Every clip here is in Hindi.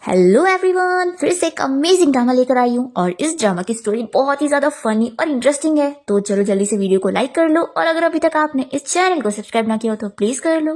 हेलो एवरीवन, फिर से एक अमेजिंग ड्रामा लेकर आई हूँ और इस ड्रामा की स्टोरी बहुत ही ज्यादा फनी और इंटरेस्टिंग है। तो चलो जल्दी से वीडियो को लाइक कर लो और अगर अभी तक आपने इस चैनल को सब्सक्राइब ना किया हो तो प्लीज कर लो।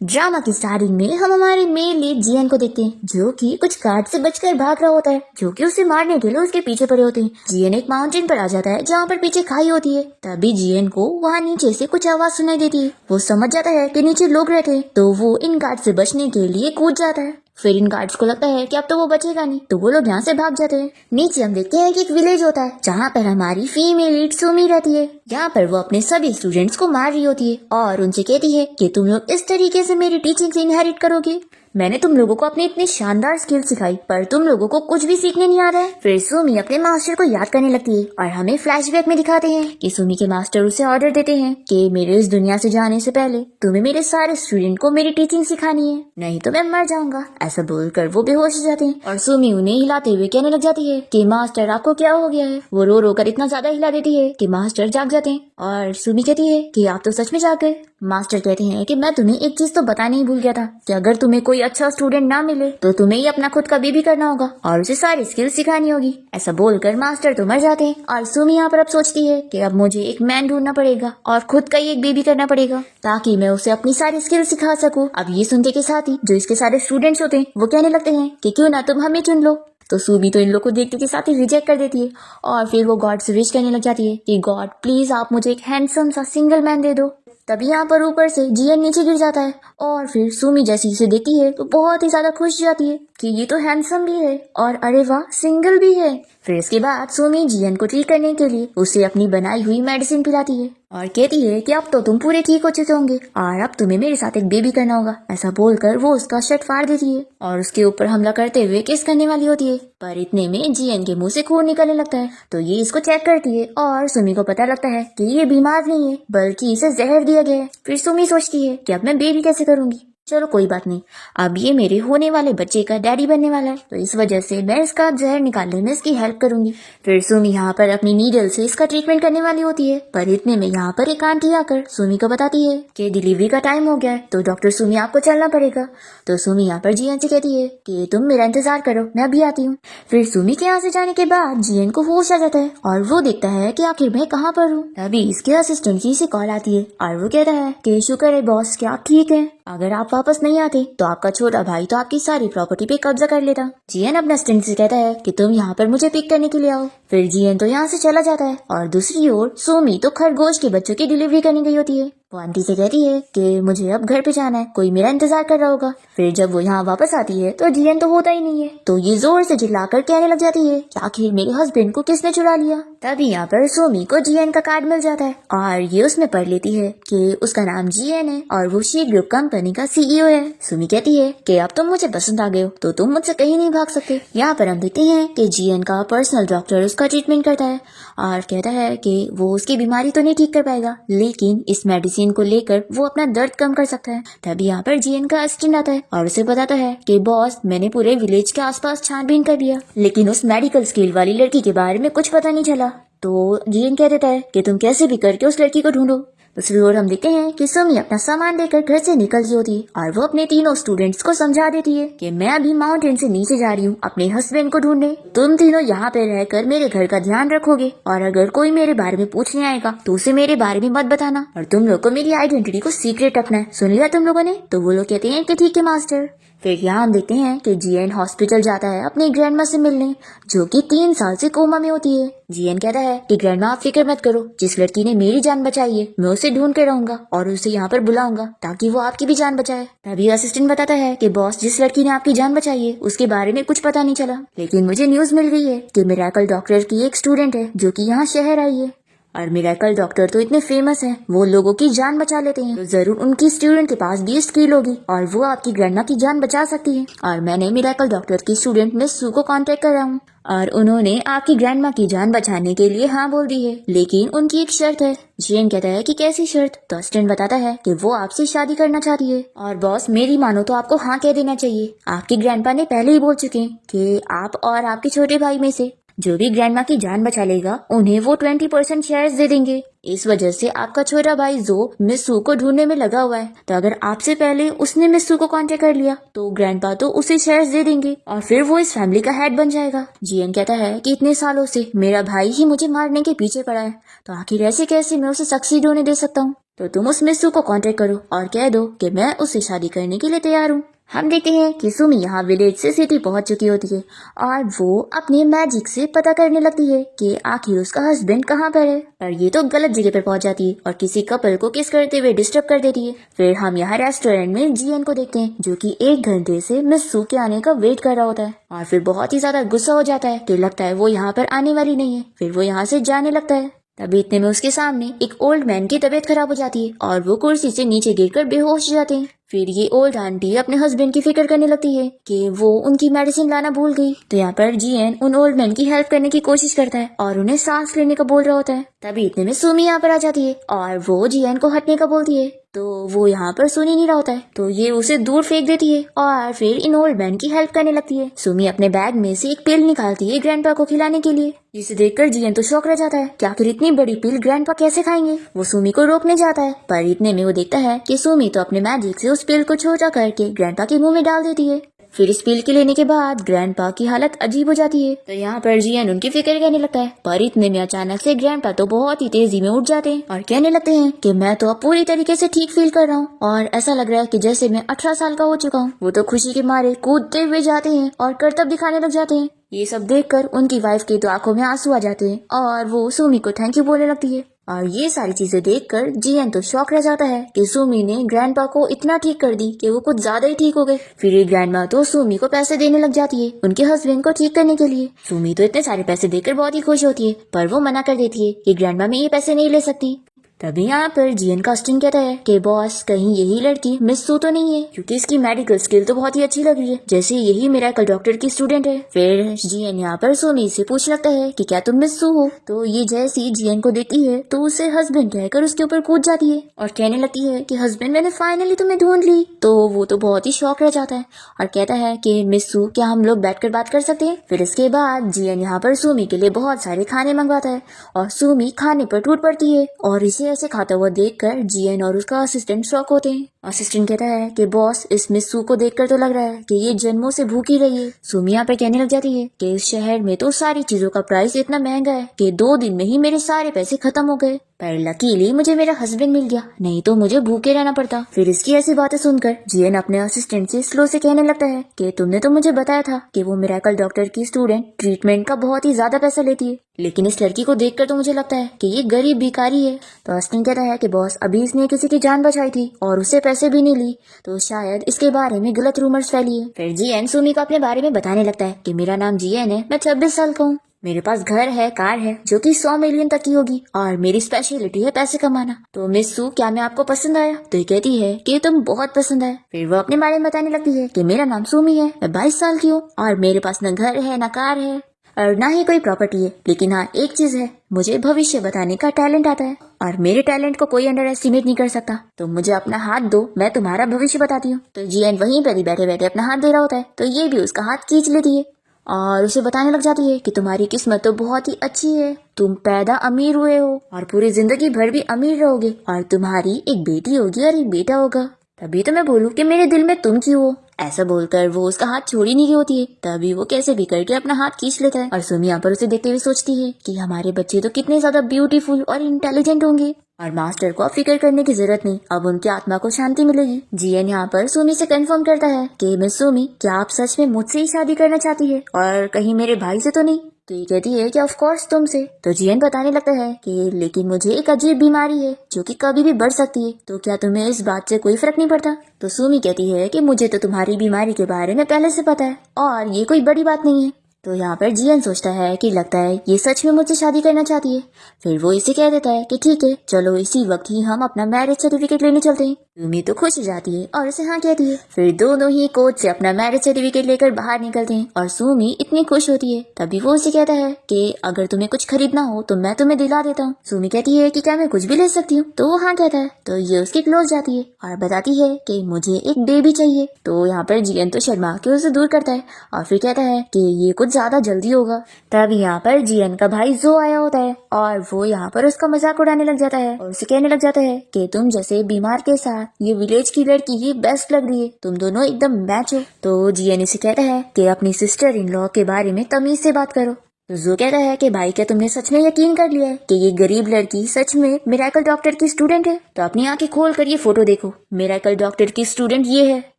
ड्रामा की स्टार्टिंग में हम हमारे मेन लीड जियन को देखते हैं जो कि कुछ गार्ड से बचकर भाग रहा होता है जो कि उसे मारने के लिए उसके पीछे पड़े होते हैं। जियन एक माउंटेन पर आ जाता है जहाँ पर पीछे खाई होती है। तभी जियन को वहाँ नीचे से कुछ आवाज सुनाई देती है। वो समझ जाता है कि नीचे लोग रहते हैं तो वो इन गार्ड से बचने के लिए कूद जाता है। फिर इन गार्ड्स को लगता है कि अब तो वो बचेगा नहीं तो वो लोग यहाँ से भाग जाते हैं। नीचे हम देखते हैं कि एक विलेज होता है जहाँ पर हमारी फीमेल लीड सुमी रहती है। यहाँ पर वो अपने सभी स्टूडेंट्स को मार रही होती है और उनसे कहती है कि तुम लोग इस तरीके से मेरी टीचिंग से इनहेरिट करोगे। मैंने तुम लोगों को अपनी इतनी शानदार स्किल सिखाई पर तुम लोगों को कुछ भी सीखने नहीं आ रहा है। फिर सुमी अपने मास्टर को याद करने लगती है और हमें फ्लैशबैक में दिखाते हैं कि सुमी के मास्टर उसे ऑर्डर देते हैं कि मेरे इस दुनिया से जाने से पहले तुम्हें मेरे सारे स्टूडेंट को मेरी टीचिंग सिखानी है, नहीं तो मैं मर जाऊंगा। ऐसा बोलकर वो बेहोश हो जाते हैं और सुमी उन्हें हिलाते हुए कहने लग जाती है कि मास्टर आपको क्या हो गया है। वो रो रो कर इतना ज्यादा हिला देती है कि मास्टर जाग जाते हैं और सुमी कहती है कि आप तो सच में जाग गए। मास्टर कहते हैं कि मैं तुम्हें एक चीज तो बताने ही भूल गया था कि अगर तुम्हें कोई अच्छा स्टूडेंट ना मिले तो तुम्हें ही अपना खुद का बेबी करना होगा और उसे सारी स्किल सिखानी होगी। ऐसा बोलकर मास्टर तो मर जाते हैं और सुमी यहाँ पर अब सोचती है कि अब मुझे एक मैन ढूंढना पड़ेगा और खुद का ही एक बेबी करना पड़ेगा ताकि मैं उसे अपनी सारी स्किल सिखा सकूं। अब ये सुनते के साथ ही जो इसके सारे स्टूडेंट्स होते हैं वो कहने लगते हैं कि क्यों ना तुम हमें चुन लो। तो सुमी तो इन लोग को देखते के साथ ही रिजेक्ट कर देती है और फिर वो गॉड से विश करने लग जाती है कि गॉड प्लीज आप मुझे एक हैंडसम सा सिंगल मैन दे दो। तभी यहाँ पर ऊपर से जियन नीचे गिर जाता है और फिर सुमी जैसी इसे देखती है तो बहुत ही ज्यादा खुश जाती है कि ये तो हैंडसम भी है और अरे वाह सिंगल भी है। फिर इसके बाद सुमी जियन को ठीक करने के लिए उसे अपनी बनाई हुई मेडिसिन पिलाती है और कहती है कि अब तो तुम पूरे ठीक हो चुके होंगे और अब तुम्हें मेरे साथ एक बेबी करना होगा। ऐसा बोलकर वो उसका शर्ट फाड़ देती है और उसके ऊपर हमला करते हुए किस करने वाली होती है पर इतने में जियन के मुंह से खून निकलने लगता है। तो ये इसको चेक करती है और सुमी को पता लगता है कि ये बीमार नहीं है बल्कि इसे जहर दिया गया है। फिर सुमी सोचती है कि अब मैं बेबी कैसे करूंगी। चलो कोई बात नहीं, अब ये मेरे होने वाले बच्चे का डैडी बनने वाला है तो इस वजह से मैं इसका जहर निकालने में इसकी हेल्प करूंगी। फिर सुमी यहाँ पर अपनी नीडल से इसका ट्रीटमेंट करने वाली होती है पर इतने में यहाँ पर एक आंटी आकर सुमी को बताती है कि डिलीवरी का टाइम हो गया है तो डॉक्टर सुमी आपको चलना पड़ेगा। तो सुमी यहाँ पर जियन से कहती है कि तुम मेरा इंतजार करो मैं अभी आती हूँ। फिर सुमी के यहाँ से जाने के बाद जियन को होश आ जाता है और वो देखता है कि आखिर मैं कहाँ पर हूँ। तभी इसके असिस्टेंट की इसे कॉल आती है और वो कहता है कि शुक्र है बॉस कि आप ठीक है, अगर आप वापस नहीं आते तो आपका छोटा भाई तो आपकी सारी प्रॉपर्टी पे कब्जा कर लेता। जियन अपना असिस्टेंट से कहता है कि तुम यहाँ पर मुझे पिक करने के लिए आओ। फिर जियन तो यहाँ से चला जाता है और दूसरी ओर सुमी तो खरगोश के बच्चों की डिलीवरी करने गई होती है। वो आंटी से कहती है कि मुझे अब घर पे जाना है, कोई मेरा इंतजार कर रहा होगा। फिर जब वो यहाँ वापस आती है तो जियन तो होता ही नहीं है तो ये जोर से चिल्लाकर कहने लग जाती है कि आखिर मेरे हस्बैंड को किसने चुरा लिया। तभी यहाँ पर सुमी को जियन का कार्ड मिल जाता है और ये उसमें पढ़ लेती है कि उसका नाम जियन है और वो शी ग्रुप कंपनी का सीईओ है। सुमी कहती है कि अब तुम मुझे पसंद आ गए हो तो तुम मुझसे कहीं नहीं भाग सकते। यहाँ पर हम देखते हैं कि जियन का पर्सनल डॉक्टर उसका ट्रीटमेंट करता है और कहता है कि वो उसकी बीमारी तो नहीं ठीक कर पाएगा लेकिन इस मेडिसिन को लेकर वो अपना दर्द कम कर सकता है। तभी यहाँ पर जियन का असिस्टेंट आता है और उसे बताता है कि बॉस मैंने पूरे विलेज के आसपास छानबीन कर लिया लेकिन उस मेडिकल स्किल वाली लड़की के बारे में कुछ पता नहीं चला। तो जियन कह देता है कि तुम कैसे भी करके उस लड़की को ढूंढो। दूसरी ओर हम देखते हैं कि सुमी अपना सामान लेकर घर से निकल रही होती है और वो अपने तीनों स्टूडेंट्स को समझा देती है कि मैं अभी माउंटेन से नीचे जा रही हूँ अपने हस्बैंड को ढूंढने, तुम तीनों यहाँ पे रहकर मेरे घर का ध्यान रखोगे और अगर कोई मेरे बारे में पूछने आएगा तो उसे मेरे बारे में मत बताना और तुम लोग को मेरी आइडेंटिटी को सीक्रेट रखना है, सुन लिया तुम लोगों ने। तो वो लोग कहते हैं कि ठीक है मास्टर। फिर यहाँ हम देखते हैं कि जियन हॉस्पिटल जाता है अपनी ग्रैंडमा से मिलने जो कि 3 साल से कोमा में होती है। जियन कहता है कि ग्रैंडमा आप फिक्र मत करो, जिस लड़की ने मेरी जान बचाई है मैं उसे ढूंढ के रहूंगा और उसे यहाँ पर बुलाऊंगा ताकि वो आपकी भी जान बचाए। तभी असिस्टेंट बताता है कि बॉस जिस लड़की ने आपकी जान बचाई है उसके बारे में कुछ पता नहीं चला लेकिन मुझे न्यूज मिल गई है कि मिरेकल डॉक्टर की एक स्टूडेंट है जो कि यहाँ शहर आई है और मिरेकल डॉक्टर तो इतने फेमस हैं वो लोगों की जान बचा लेते हैं तो जरूर उनकी स्टूडेंट के पास भी स्किल होगी और वो आपकी ग्रैंडमा की जान बचा सकती है। और मैंने मिरेकल डॉक्टर की स्टूडेंट मिस सू को कांटेक्ट करा हूँ और उन्होंने आपकी ग्रैंडमा की जान बचाने के लिए हाँ बोल दी है लेकिन उनकी एक शर्त है। जियन कहता है कि कैसी शर्त। तो असिस्टेंट बताता है कि वो आपसे शादी करना चाहती है और बॉस मेरी मानो तो आपको हाँ कह देना चाहिए। आपकी ग्रैंडपा ने पहले ही बोल चुके हैं कि आप और आपके छोटे भाई में से जो भी ग्रैंडमा की जान बचा लेगा उन्हें वो 20% शेयर्स दे देंगे। इस वजह से आपका छोटा भाई जो मिस सू को ढूंढने में लगा हुआ है, तो अगर आपसे पहले उसने मिस सू को कांटेक्ट कर लिया तो ग्रैंडपा तो उसे शेयर्स दे देंगे और फिर वो इस फैमिली का हेड बन जाएगा। जियन कहता है कि इतने सालों से मेरा भाई ही मुझे मारने के पीछे पड़ा है, तो आखिर ऐसे कैसे मैं उसे सक्सीड होने दे सकता हूँ। तो तुम उस मिस सू को कांटेक्ट करो और कह दो कि मैं उससे शादी करने के लिए तैयार हूँ। हम देखते हैं कि सुमी यहाँ विलेज से सिटी पहुंच चुकी होती है और वो अपने मैजिक से पता करने लगती है कि आखिर उसका हस्बैंड कहाँ पर है। पर ये तो गलत जगह पर पहुंच जाती है और किसी कपल को किस करते हुए डिस्टर्ब कर देती है। फिर हम यहाँ रेस्टोरेंट में जियन को देखते हैं जो कि 1 घंटे से मिस सू के आने का वेट कर रहा होता है और फिर बहुत ही ज्यादा गुस्सा हो जाता है कि लगता है वो यहाँ पर आने वाली नहीं है। फिर वो यहाँ से जाने लगता है। तभी इतने में उसके सामने एक ओल्ड मैन की तबीयत खराब हो जाती है और वो कुर्सी से नीचे गिरकर बेहोश हो जाते हैं। फिर ये ओल्ड आंटी अपने हस्बैंड की फिक्र करने लगती है कि वो उनकी मेडिसिन लाना भूल गई। तो यहाँ पर जियन उन ओल्ड मैन की हेल्प करने की कोशिश करता है और उन्हें सांस लेने का बोल रहा होता है। तभी इतने में सुमी यहाँ पर आ जाती है और वो जियन को हटने का बोलती है, तो वो यहाँ पर सुन ही नहीं रहा होता है, तो ये उसे दूर फेंक देती है और फिर इन ओल्ड मैन की हेल्प करने लगती है। सुमी अपने बैग में से एक पिल निकालती है ग्रैंडपा को खिलाने के लिए, जिसे देखकर जियन तो शौक रह जाता है कि आखिर इतनी बड़ी पिल ग्रैंडपा कैसे खाएंगे। वो सुमी को रोकने जाता है पर इतने में वो देखता है कि सुमी तो अपने मैजिक से उस पिल को छोटा करके ग्रैंडपा के मुंह में डाल देती है। फिर इस पिल के लेने के बाद ग्रैंडपा की हालत अजीब हो जाती है। तो यहाँ पर जियन उनकी फिक्र करने लगता है पर इतने में अचानक से ग्रैंडपा तो बहुत ही तेजी में उठ जाते हैं और कहने लगते हैं कि मैं तो अब पूरी तरीके से ठीक फील कर रहा हूँ और ऐसा लग रहा है कि जैसे मैं 18 साल का हो चुका हूँ। वो तो खुशी के मारे कूदते हुए जाते हैं और करतब दिखाने लग जाते हैं। ये सब देखकर उनकी वाइफ की तो आंखों में आंसू आ जाते हैं और वो सुमी को थैंक यू बोलने लगती है। और ये सारी चीजें देखकर जियन तो शॉक रह जाता है कि सुमी ने ग्रैंडपा को इतना ठीक कर दी कि वो कुछ ज्यादा ही ठीक हो गए। फिर ये ग्रैंडमा तो सुमी को पैसे देने लग जाती है उनके हस्बैंड को ठीक करने के लिए। सुमी तो इतने सारे पैसे देकर बहुत ही खुश होती है पर वो मना कर देती है कि ग्रैंडमा में ये पैसे नहीं ले सकती। तभी यहाँ पर जियन का अस्टिन कहता है कि बॉस कहीं यही लड़की मिस सू तो नहीं है, क्योंकि इसकी मेडिकल स्किल तो बहुत ही अच्छी लग रही है, जैसे यही मिरेकल डॉक्टर की स्टूडेंट है। फिर जियन यहाँ पर सुमी से पूछ लगता है कि क्या तुम मिस सू हो। तो ये जैसी जियन को देखती है तो उसे हस्बैंड कहकर उसके ऊपर कूद जाती है और कहने लगती है कि हस्बैंड मैंने फाइनली तुम्हें ढूंढ ली। तो वो तो बहुत ही शौक रह जाता है और कहता है कि मिस सू क्या हम लोग बैठकर बात कर सकते हैं। फिर इसके बाद जियन यहाँ पर सुमी के लिए बहुत सारे खाने मंगवाता है और सुमी खाने पर टूट पड़ती है और इसे ऐसे खाता हुआ देखकर जियन और उसका असिस्टेंट शॉक होते हैं। असिस्टेंट कहता है कि बॉस इस मिस सू को देखकर तो लग रहा है कि ये जन्मों से भूखी रही है। सुमी यहाँ पे कहने लग जाती है कि इस शहर में तो सारी चीजों का प्राइस इतना महंगा है कि 2 दिन में ही मेरे सारे पैसे खत्म हो गए, पर लकीली मुझे मेरा हस्बैंड मिल गया, नहीं तो मुझे भूखे रहना पड़ता। फिर इसकी ऐसी बातें सुनकर जियन अपने असिस्टेंट से स्लो से कहने लगता है कि तुमने तो मुझे बताया था कि वो मिरेकल डॉक्टर की स्टूडेंट ट्रीटमेंट का बहुत ही ज्यादा पैसा लेती है, लेकिन इस लड़की को देखकर तो मुझे लगता है कि ये गरीब भिखारी है। तो असिस्टेंट कहता है कि बॉस अभी इसने किसी की जान बचाई थी और उससे पैसे भी नहीं ली, तो शायद इसके बारे में गलत रूमर्स फैली है। फिर जियन सुमी को अपने बारे में बताने लगता है कि मेरा नाम जियन है, मैं 26 साल का हूँ, मेरे पास घर है, कार है जो कि 100 मिलियन तक की होगी और मेरी स्पेशलिटी है पैसे कमाना। तो मिस सू क्या मैं आपको पसंद आया? तो ये कहती है कि तुम बहुत पसंद है। फिर वो अपने बारे में बताने लगती है कि मेरा नाम सुमी है, मैं 22 साल की हूँ और मेरे पास न घर है न कार है और ना ही कोई प्रॉपर्टी है, लेकिन हाँ एक चीज है, मुझे भविष्य बताने का टैलेंट आता है और मेरे टैलेंट को कोई अंडर एस्टिमेट नहीं कर सकता। तो मुझे अपना हाथ दो, मैं तुम्हारा भविष्य बताती हूँ। तो जियन वहीं पर ही बैठे बैठे अपना हाथ दे रहा होता है, तो ये भी उसका हाथ खींच लेती है और उसे बताने लग जाती है कि तुम्हारी किस्मत तो बहुत ही अच्छी है, तुम पैदा अमीर हुए हो और पूरी जिंदगी भर भी अमीर रहोगे और तुम्हारी एक बेटी होगी और एक बेटा होगा। तभी तो मैं बोलूँ कि मेरे दिल में तुम क्यों हो। ऐसा बोलकर वो उसका हाथ छोड़ ही नहीं होती है, तभी वो कैसे भी करके अपना हाथ खींच लेता है और सुमी यहाँ पर उसे देखते हुए सोचती है कि हमारे बच्चे तो कितने ज्यादा ब्यूटीफुल और इंटेलिजेंट होंगे और मास्टर को अब फिक्र करने की जरूरत नहीं, अब उनकी आत्मा को शांति मिलेगी। जियन यहाँ पर सुमी से कंफर्म करता है कि मिस सुमी क्या आप सच में मुझसे ही शादी करना चाहती है और कहीं मेरे भाई से तो नहीं। तो ये कहती है कि ऑफ कोर्स तुमसे। तो जियन बताने लगता है कि लेकिन मुझे एक अजीब बीमारी है जो कि कभी भी बढ़ सकती है, तो क्या तुम्हें इस बात से कोई फर्क नहीं पड़ता। तो सुमी कहती है कि मुझे तो तुम्हारी बीमारी के बारे में पहले से पता है और ये कोई बड़ी बात नहीं है। तो यहाँ पर जियन सोचता है कि लगता है ये सच में मुझसे शादी करना चाहती है। फिर वो इसे कह देता है कि ठीक है चलो इसी वक्त ही हम अपना मैरिज सर्टिफिकेट लेने चलते हैं। सुमी तो खुश हो जाती है और उसे हाँ कहती है। फिर दोनों ही कोर्ट से अपना मैरिज सर्टिफिकेट लेकर बाहर निकलते हैं और सुमी इतनी खुश होती है। तभी वो उसे कहता है कि अगर तुम्हें कुछ खरीदना हो तो मैं तुम्हें दिला देता हूँ। सुमी कहती है कि क्या मैं कुछ भी ले सकती हूँ, तो वो हाँ कहता है। तो ये उसके क्लोज जाती है और बताती है कि मुझे एक बेबी चाहिए। तो यहाँ पर जियन तो शर्मा के उसे दूर करता है और फिर कहता है कि ये कुछ ज्यादा जल्दी होगा। तब यहाँ पर जियन का भाई जो आया होता है और वो यहाँ पर उसका मजाक उड़ाने लग जाता है और उसे कहने लग जाता है कि तुम जैसे बीमार के साथ ये विलेज की लड़की ही बेस्ट लग रही है, तुम दोनों एकदम मैच हो। तो जियन इसे कहता है कि अपनी सिस्टर इन लॉ के बारे में तमीज से बात करो। तो जो कहता है कि भाई क्या तुमने सच में यकीन कर लिया है कि ये गरीब लड़की सच में मिरेकल डॉक्टर की स्टूडेंट है? तो अपनी आंखें खोल कर ये फोटो देखो, मिरेकल डॉक्टर की स्टूडेंट ये है।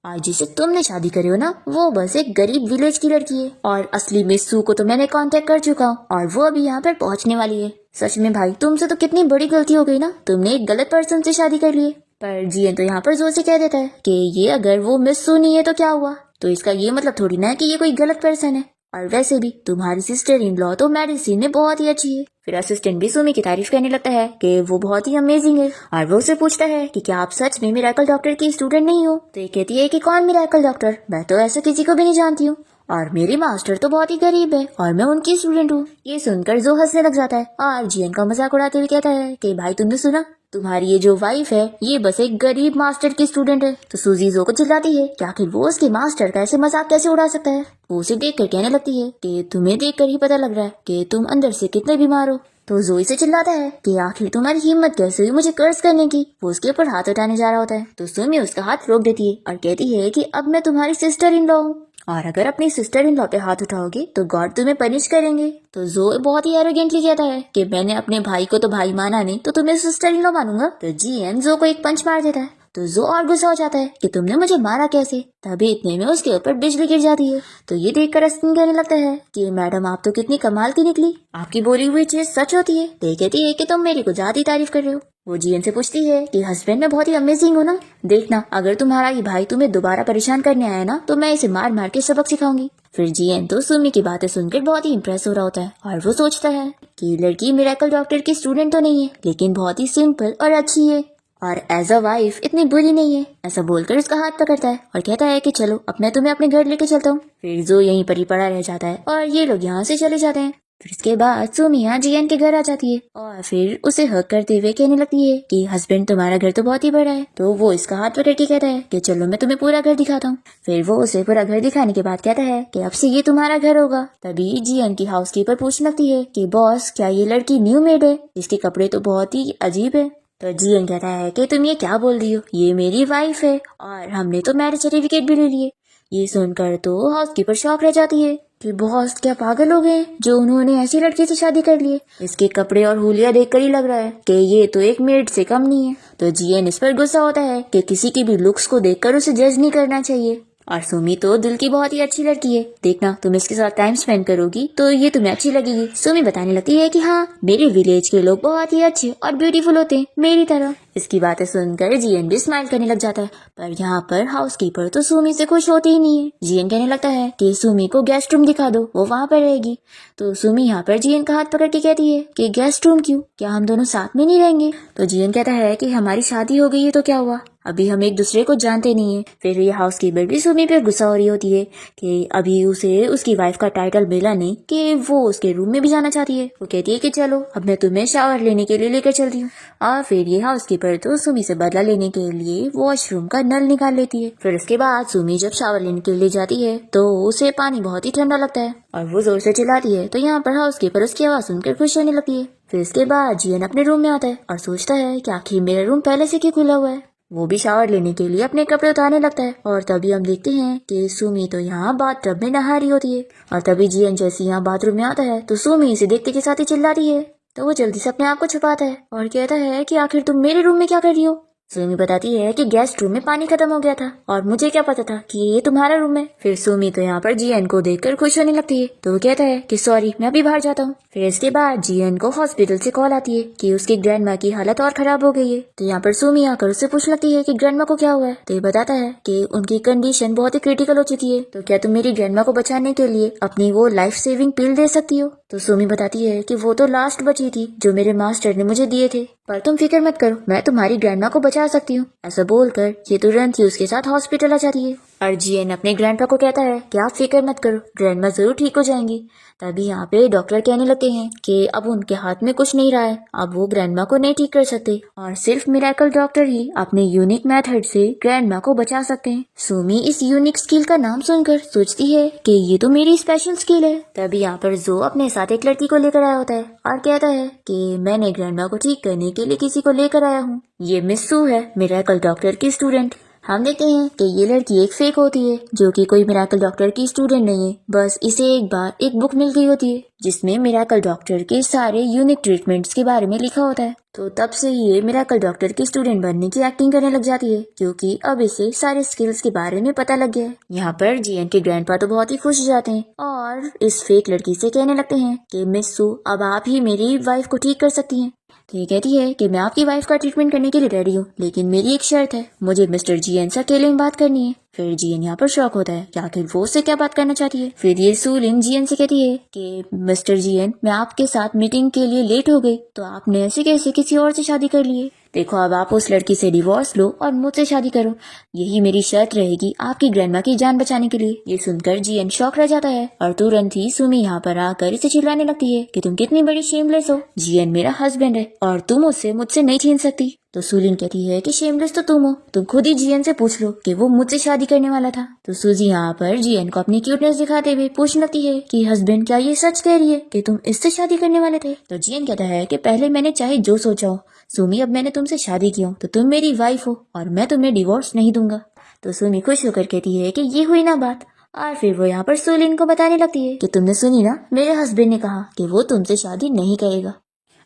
आज जिसे तुमने शादी करी हो ना, वो बस एक गरीब विलेज की लड़की है और असली मिस सू को तो मैंने कांटेक्ट कर चुका हूँ और वो अभी यहाँ पर पहुँचने वाली है। सच में भाई तुमसे तो कितनी बड़ी गलती हो गई ना, तुमने एक गलत पर्सन से शादी कर ली है। पर जियन तो यहाँ पर जोर से कह देता है कि ये अगर वो मिस सू नहीं है तो क्या हुआ, तो इसका ये मतलब थोड़ी ना है कि ये कोई गलत पर्सन है। और वैसे भी तुम्हारी सिस्टर इन लॉ तो मेडिसिन में बहुत ही अच्छी है। फिर असिस्टेंट भी सुमी की तारीफ करने लगता है कि वो बहुत ही अमेजिंग है और वो उससे पूछता है कि क्या आप सच में मिरेकल डॉक्टर की स्टूडेंट नहीं हो? तो ये कहती है कि कौन मिरेकल डॉक्टर, मैं तो ऐसे किसी को भी नहीं जानती हूँ और मेरी मास्टर तो बहुत ही गरीब है और मैं उनकी स्टूडेंट हूँ। ये सुनकर जो हंसने लग जाता है और जियन का मजाक उड़ाते हुए कहता है कि भाई तुमने सुना, तुम्हारी ये जो वाइफ है ये बस एक गरीब मास्टर की स्टूडेंट है। तो सूजी जो को चिल्लाती है कि आखिर वो उसके मास्टर का ऐसे मजाक कैसे उड़ा सकता है। वो उसे देख कर कहने लगती है कि तुम्हें देख कर ही पता लग रहा है कि तुम अंदर से कितने बीमार हो। तो जोई से चिल्लाता है कि आखिर तुम्हारी हिम्मत कैसे हुई मुझे कर्ज करने की। वो उसके ऊपर हाथ उठाने जा रहा होता है तो सुमी उसका हाथ रोक देती है और कहती है कि अब मैं तुम्हारी सिस्टर इन लॉ हूँ और अगर अपनी सिस्टर इन लॉ पे हाथ उठाओगे तो गॉड तुम्हें पनिश करेंगे। तो जो बहुत ही एरोगेंटली कहता है कि मैंने अपने भाई को तो भाई माना नहीं तो तुम्हें सिस्टर इन लॉ मानूंगा। तो जियन जो को एक पंच मार देता है तो जो और गुस्सा हो जाता है कि तुमने मुझे मारा कैसे। तभी इतने में उसके ऊपर बिजली गिर जाती है। तो ये देखकर अस्तिन कहने लगता है कि मैडम आप तो कितनी कमाल की निकली, आपकी बोली हुई चीज सच होती है। तो कहती है कि तुम मेरी कुछ ज्यादा तारीफ कर रहे हो। वो जियन से पूछती है कि हस्बैंड में बहुत ही अमेजिंग हो ना, देखना अगर तुम्हारा ये भाई तुम्हें दोबारा परेशान करने आया ना तो मैं इसे मार मार के सबक सिखाऊंगी। फिर जियन तो सुमी की बातें सुनकर बहुत ही इम्प्रेस हो रहा होता है और वो सोचता है कि लड़की मिरेकल डॉक्टर की स्टूडेंट तो नहीं है लेकिन बहुत ही सिंपल और अच्छी है और एज अ वाइफ इतनी बुरी नहीं है। ऐसा बोलकर उसका हाथ पकड़ता है और कहता है कि चलो अब मैं तुम्हें अपने घर लेके चलता हूँ। फिर जो यहीं पर ही पड़ा रह जाता है और ये लोग यहाँ से चले जाते हैं। फिर इसके बाद सुमी यहाँ जियन के घर आ जाती है और फिर उसे हक करते हुए कहने लगती है कि हस्बैंड तुम्हारा घर तो बहुत ही बड़ा है। तो वो इसका हाथ पकड़ के कहता है कि चलो मैं तुम्हें पूरा घर दिखाता हूँ। फिर वो उसे पूरा घर दिखाने के बाद कहता है कि अब से ये तुम्हारा घर होगा। तभी जियन की हाउसकीपर पूछने लगती है कि बॉस क्या ये लड़की न्यू मेड है, इसके कपड़े तो बहुत ही अजीब है। तो जियन कहता है कि तुम ये क्या बोल रही हो, ये मेरी वाइफ है और हमने तो मैरिज सर्टिफिकेट भी ले लिए। ये सुनकर तो हाउसकीपर शॉक रह जाती है कि बॉस क्या पागल हो गए जो उन्होंने ऐसी लड़की से शादी कर ली है। इसके कपड़े और हुलिया देखकर ही लग रहा है कि ये तो एक मेड से कम नहीं है। तो जियन इस पर गुस्सा होता है कि किसी की भी लुक्स को देखकर उसे जज नहीं करना चाहिए और सुमी तो दिल की बहुत ही अच्छी लड़की है, देखना तुम इसके साथ टाइम स्पेंड करोगी तो ये तुम्हें अच्छी लगेगी। सुमी बताने लगती है कि हाँ मेरे विलेज के लोग बहुत ही अच्छे और ब्यूटीफुल होते हैं मेरी तरह। इसकी बातें सुनकर जियन भी स्माइल करने लग जाता है पर यहाँ पर हाउसकीपर तो सुमी से खुश होती ही नहीं है। जियन कहने लगता है कि सुमी को गेस्ट रूम दिखा दो, वो वहाँ पर रहेगी। तो सुमी यहाँ पर जियन का हाथ पकड़ के कहती है कि गेस्ट रूम क्यों, क्या हम दोनों साथ में नहीं रहेंगे? तो जियन कहता है कि हमारी शादी हो गई है तो क्या हुआ, अभी हम एक दूसरे को जानते नहीं है। फिर ये हाउसकीपर भी सुमी पे गुस्सा हो रही होती है कि अभी उसे उसकी वाइफ का टाइटल मिला नहीं कि वो उसके रूम में भी जाना चाहती है। वो कहती है कि चलो अब मैं तुम्हें शावर लेने के लिए लेकर चलती हूँ। और फिर ये हाउसकीपर तो सुमी से बदला लेने के लिए वॉशरूम का नल निकाल लेती है। फिर उसके बाद सुमी जब शावर लेने के लिए जाती है तो उसे पानी बहुत ही ठंडा लगता है और वो जोर से चिल्लाती है। तो यहाँ पर हाउसकीपर उसकी आवाज सुनकर खुश होने लगती है। फिर इसके बाद जियन अपने रूम में आता है और सोचता है कि आखिर मेरा रूम पहले से क्यों खुला हुआ है। वो भी शावर लेने के लिए अपने कपड़े उतारने लगता है और तभी हम देखते हैं कि सुमी तो यहाँ बाथटब में नहा रही होती है। और तभी जियन जैसे यहाँ बाथरूम में आता है तो सुमी इसे देखते के साथ ही चिल्ला रही है। तो वो जल्दी से अपने आप को छुपाता है और कहता है कि आखिर तुम मेरे रूम में क्या कर रही हो। सुमी बताती है कि गेस्ट रूम में पानी खत्म हो गया था और मुझे क्या पता था कि ये तुम्हारा रूम है। फिर सुमी तो यहाँ पर जियन को देखकर खुश होने लगती है तो वो कहता है कि सॉरी मैं अभी बाहर जाता हूँ। फिर इसके बाद जियन को हॉस्पिटल से कॉल आती है कि उसकी ग्रैंडमा की हालत और खराब हो गई है। तो यहाँ पर सुमी आकर उससे पूछ लगती है कि ग्रैंडमा को क्या हुआ है। तो ये बताता है कि उनकी कंडीशन बहुत ही क्रिटिकल हो चुकी है, तो क्या तुम मेरी ग्रैंडमा को बचाने के लिए अपनी वो लाइफ सेविंग पिल दे सकती हो। तो सुमी बताती है कि वो तो लास्ट बची थी जो मेरे मास्टर ने मुझे दिए थे, पर तुम फिक्र मत करो मैं तुम्हारी ग्रैंडमा को बचा सकती हूँ। ऐसा बोलकर ये तुरंत ही उसके साथ हॉस्पिटल आ जाती है। और जियन अपने ग्रैंडपा को कहता है कि आप फिक्र मत करो, ग्रैंडमा जरूर ठीक हो जाएंगी। तभी यहाँ पे डॉक्टर कहने लगते हैं कि अब उनके हाथ में कुछ नहीं रहा है, अब वो ग्रैंडमा को नहीं ठीक कर सकते और सिर्फ मिरेकल डॉक्टर ही अपने यूनिक मेथड से ग्रैंडमा को बचा सकते हैं। सुमी इस यूनिक स्किल का नाम सुनकर सोचती है कि ये तो मेरी स्पेशल स्किल है। तभी यहाँ पर जो अपने साथ एक लड़की को लेकर आया होता है और कहता है कि मैंने ग्रैंडमा को ठीक करने के लिए किसी को लेकर आया हूँ। ये मिस सू है, मिरेकल डॉक्टर की स्टूडेंट। हम देखते हैं कि ये लड़की एक फेक होती है जो कि कोई मिरेकल डॉक्टर की स्टूडेंट नहीं है, बस इसे एक बार एक बुक मिल गई होती है जिसमें मिरेकल डॉक्टर के सारे यूनिक ट्रीटमेंट्स के बारे में लिखा होता है। तो तब से ये मिरेकल डॉक्टर की स्टूडेंट बनने की एक्टिंग करने लग जाती है क्योंकि अब इसे सारे स्किल्स के बारे में पता लग गया है। यहाँ पर जियन के ग्रैंडपा तो बहुत ही खुश हो जाते हैं और इस फेक लड़की से कहने लगते हैं कि मिस सू, अब आप ही मेरी वाइफ को ठीक कर सकती हैं। तो ये कहती है कि मैं आपकी वाइफ का ट्रीटमेंट करने के लिए रेडी हूँ, लेकिन मेरी एक शर्त है, मुझे मिस्टर जियन से अकेले में बात करनी है। फिर जियन यहाँ पर शॉक होता है कि आखिर वो उससे क्या बात करना चाहती है। फिर ये सूलिन जियन से कहती है कि मिस्टर जियन, मैं आपके साथ मीटिंग के लिए लेट हो गई, तो आपने ऐसे कैसे किसी और से शादी कर ली है? देखो, अब आप उस लड़की से डिवोर्स लो और मुझसे शादी करो, यही मेरी शर्त रहेगी आपकी ग्रैंडमा की जान बचाने के लिए। ये सुनकर जियन शॉक रह जाता है और तुरंत ही सुमी यहाँ पर आकर इसे चिल्लाने लगती है कि तुम कितनी बड़ी शेमलेस हो, जियन मेरा हस्बैंड है और तुम उससे मुझसे नहीं छीन सकती। तो सुलिन कहती है कि शेमलेस तो तुम हो, तुम खुद ही जियन से पूछ लो कि वो मुझसे शादी करने वाला था। तो सूजी यहाँ पर जियन को अपनी क्यूटनेस दिखाते हुए पूछने लगती है कि हस्बैंड, क्या ये सच कह रही है कि तुम इससे शादी करने वाले थे? तो जियन कहता है कि पहले मैंने चाहे जो सोचा हो सुमी, अब मैंने तुमसे शादी की हो तो तुम मेरी वाइफ हो और मैं तुम्हें डिवोर्स नहीं दूंगा। तो सुमी खुश होकर कहती है कि ये हुई ना बात, और फिर वो यहाँ पर सुलिन को बताने लगती है कि तुमने सुनी ना, मेरे हस्बैंड ने कहा कि वो तुमसे शादी नहीं करेगा।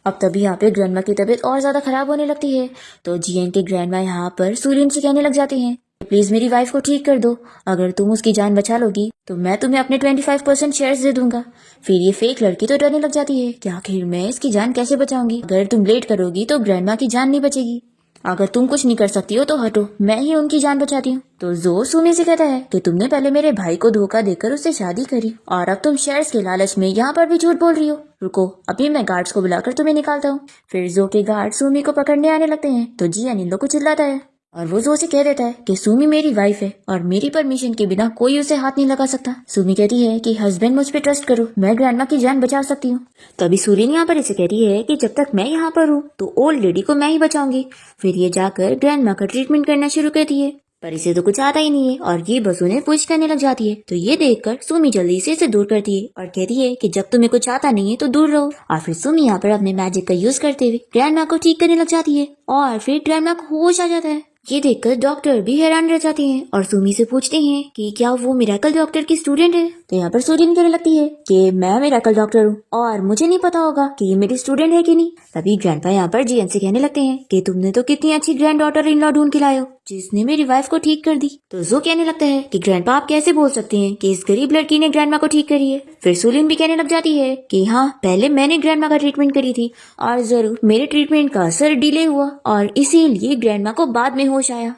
अब तभी यहाँ पे ग्रैंडमा की तबीयत और ज्यादा खराब होने लगती है। तो जियन के ग्रैंडमा यहाँ पर सुलिन से कहने लग जाती हैं, प्लीज मेरी वाइफ को ठीक कर दो, अगर तुम उसकी जान बचा लोगी तो मैं तुम्हें अपने 25% शेयर्स दे दूंगा। फिर ये फेक लड़की तो डरने लग जाती है कि आखिर मैं इसकी जान कैसे बचाऊंगी, अगर तुम लेट करोगी तो ग्रैंडमा की जान नहीं बचेगी, अगर तुम कुछ नहीं कर सकती हो तो हटो, मैं ही उनकी जान बचाती हूँ। तो जो सुमी से कहता है कि तुमने पहले मेरे भाई को धोखा देकर उससे शादी करी और अब तुम शेयर्स के लालच में यहाँ पर भी झूठ बोल रही हो, रुको अभी मैं गार्ड्स को बुलाकर तुम्हें निकालता हूँ। फिर जो के गार्ड सुमी को पकड़ने आने लगते हैं तो जियन इन लोग को चिल्लाता है और वो जो से कह देता है कि सुमी मेरी वाइफ है और मेरी परमिशन के बिना कोई उसे हाथ नहीं लगा सकता। सुमी कहती है कि हस्बैंड मुझ पे ट्रस्ट करो, मैं ग्रैंडमा की जान बचा सकती हूँ। तभी सुलिन यहाँ पर इसे कहती है कि जब तक मैं यहाँ पर हूँ तो ओल्ड लेडी को मैं ही बचाऊंगी। फिर ये जाकर ग्रैंडमा का ट्रीटमेंट करना शुरू करती है, पर इसे तो कुछ आता ही नहीं है और ये बस उन्हें पुश करने लग जाती है। तो ये देखकर सुमी जल्दी से इसे दूर करती है और कहती है कि जब तुम्हें कुछ आता नहीं है तो दूर रहो। और फिर सुमी यहाँ पर अपने मैजिक का यूज करते हुए ग्रैंडमा को ठीक करने लग जाती है और फिर ग्रैंडमा को होश आ जाता है। ये देखकर डॉक्टर भी हैरान रह जाते हैं और सुमी से पूछते हैं कि क्या वो मिरेकल डॉक्टर की स्टूडेंट है। तो यहाँ पर सुलिन कहने लगती है कि मैं मिरेकल डॉक्टर हूँ और मुझे नहीं पता होगा कि ये मेरी स्टूडेंट है कि नहीं। तभी ग्रैंडपा यहाँ पर जियन से कहने लगते हैं कि तुमने तो कितनी अच्छी ग्रैंड डॉटर इन लॉ ढूंढ के लाए हो जिसने मेरी वाइफ को ठीक कर दी। तो जो कहने लगता है कि ग्रैंडपा आप कैसे बोल सकते हैं कि इस गरीब लड़की ने ग्रैंडमा को ठीक करी है। फिर सुलिन भी कहने लग जाती है कि हाँ, पहले मैंने ग्रैंडमा का ट्रीटमेंट करी थी और जरूर मेरे ट्रीटमेंट का असर डिले हुआ और इसीलिए ग्रैंडमा को बाद में होश आया।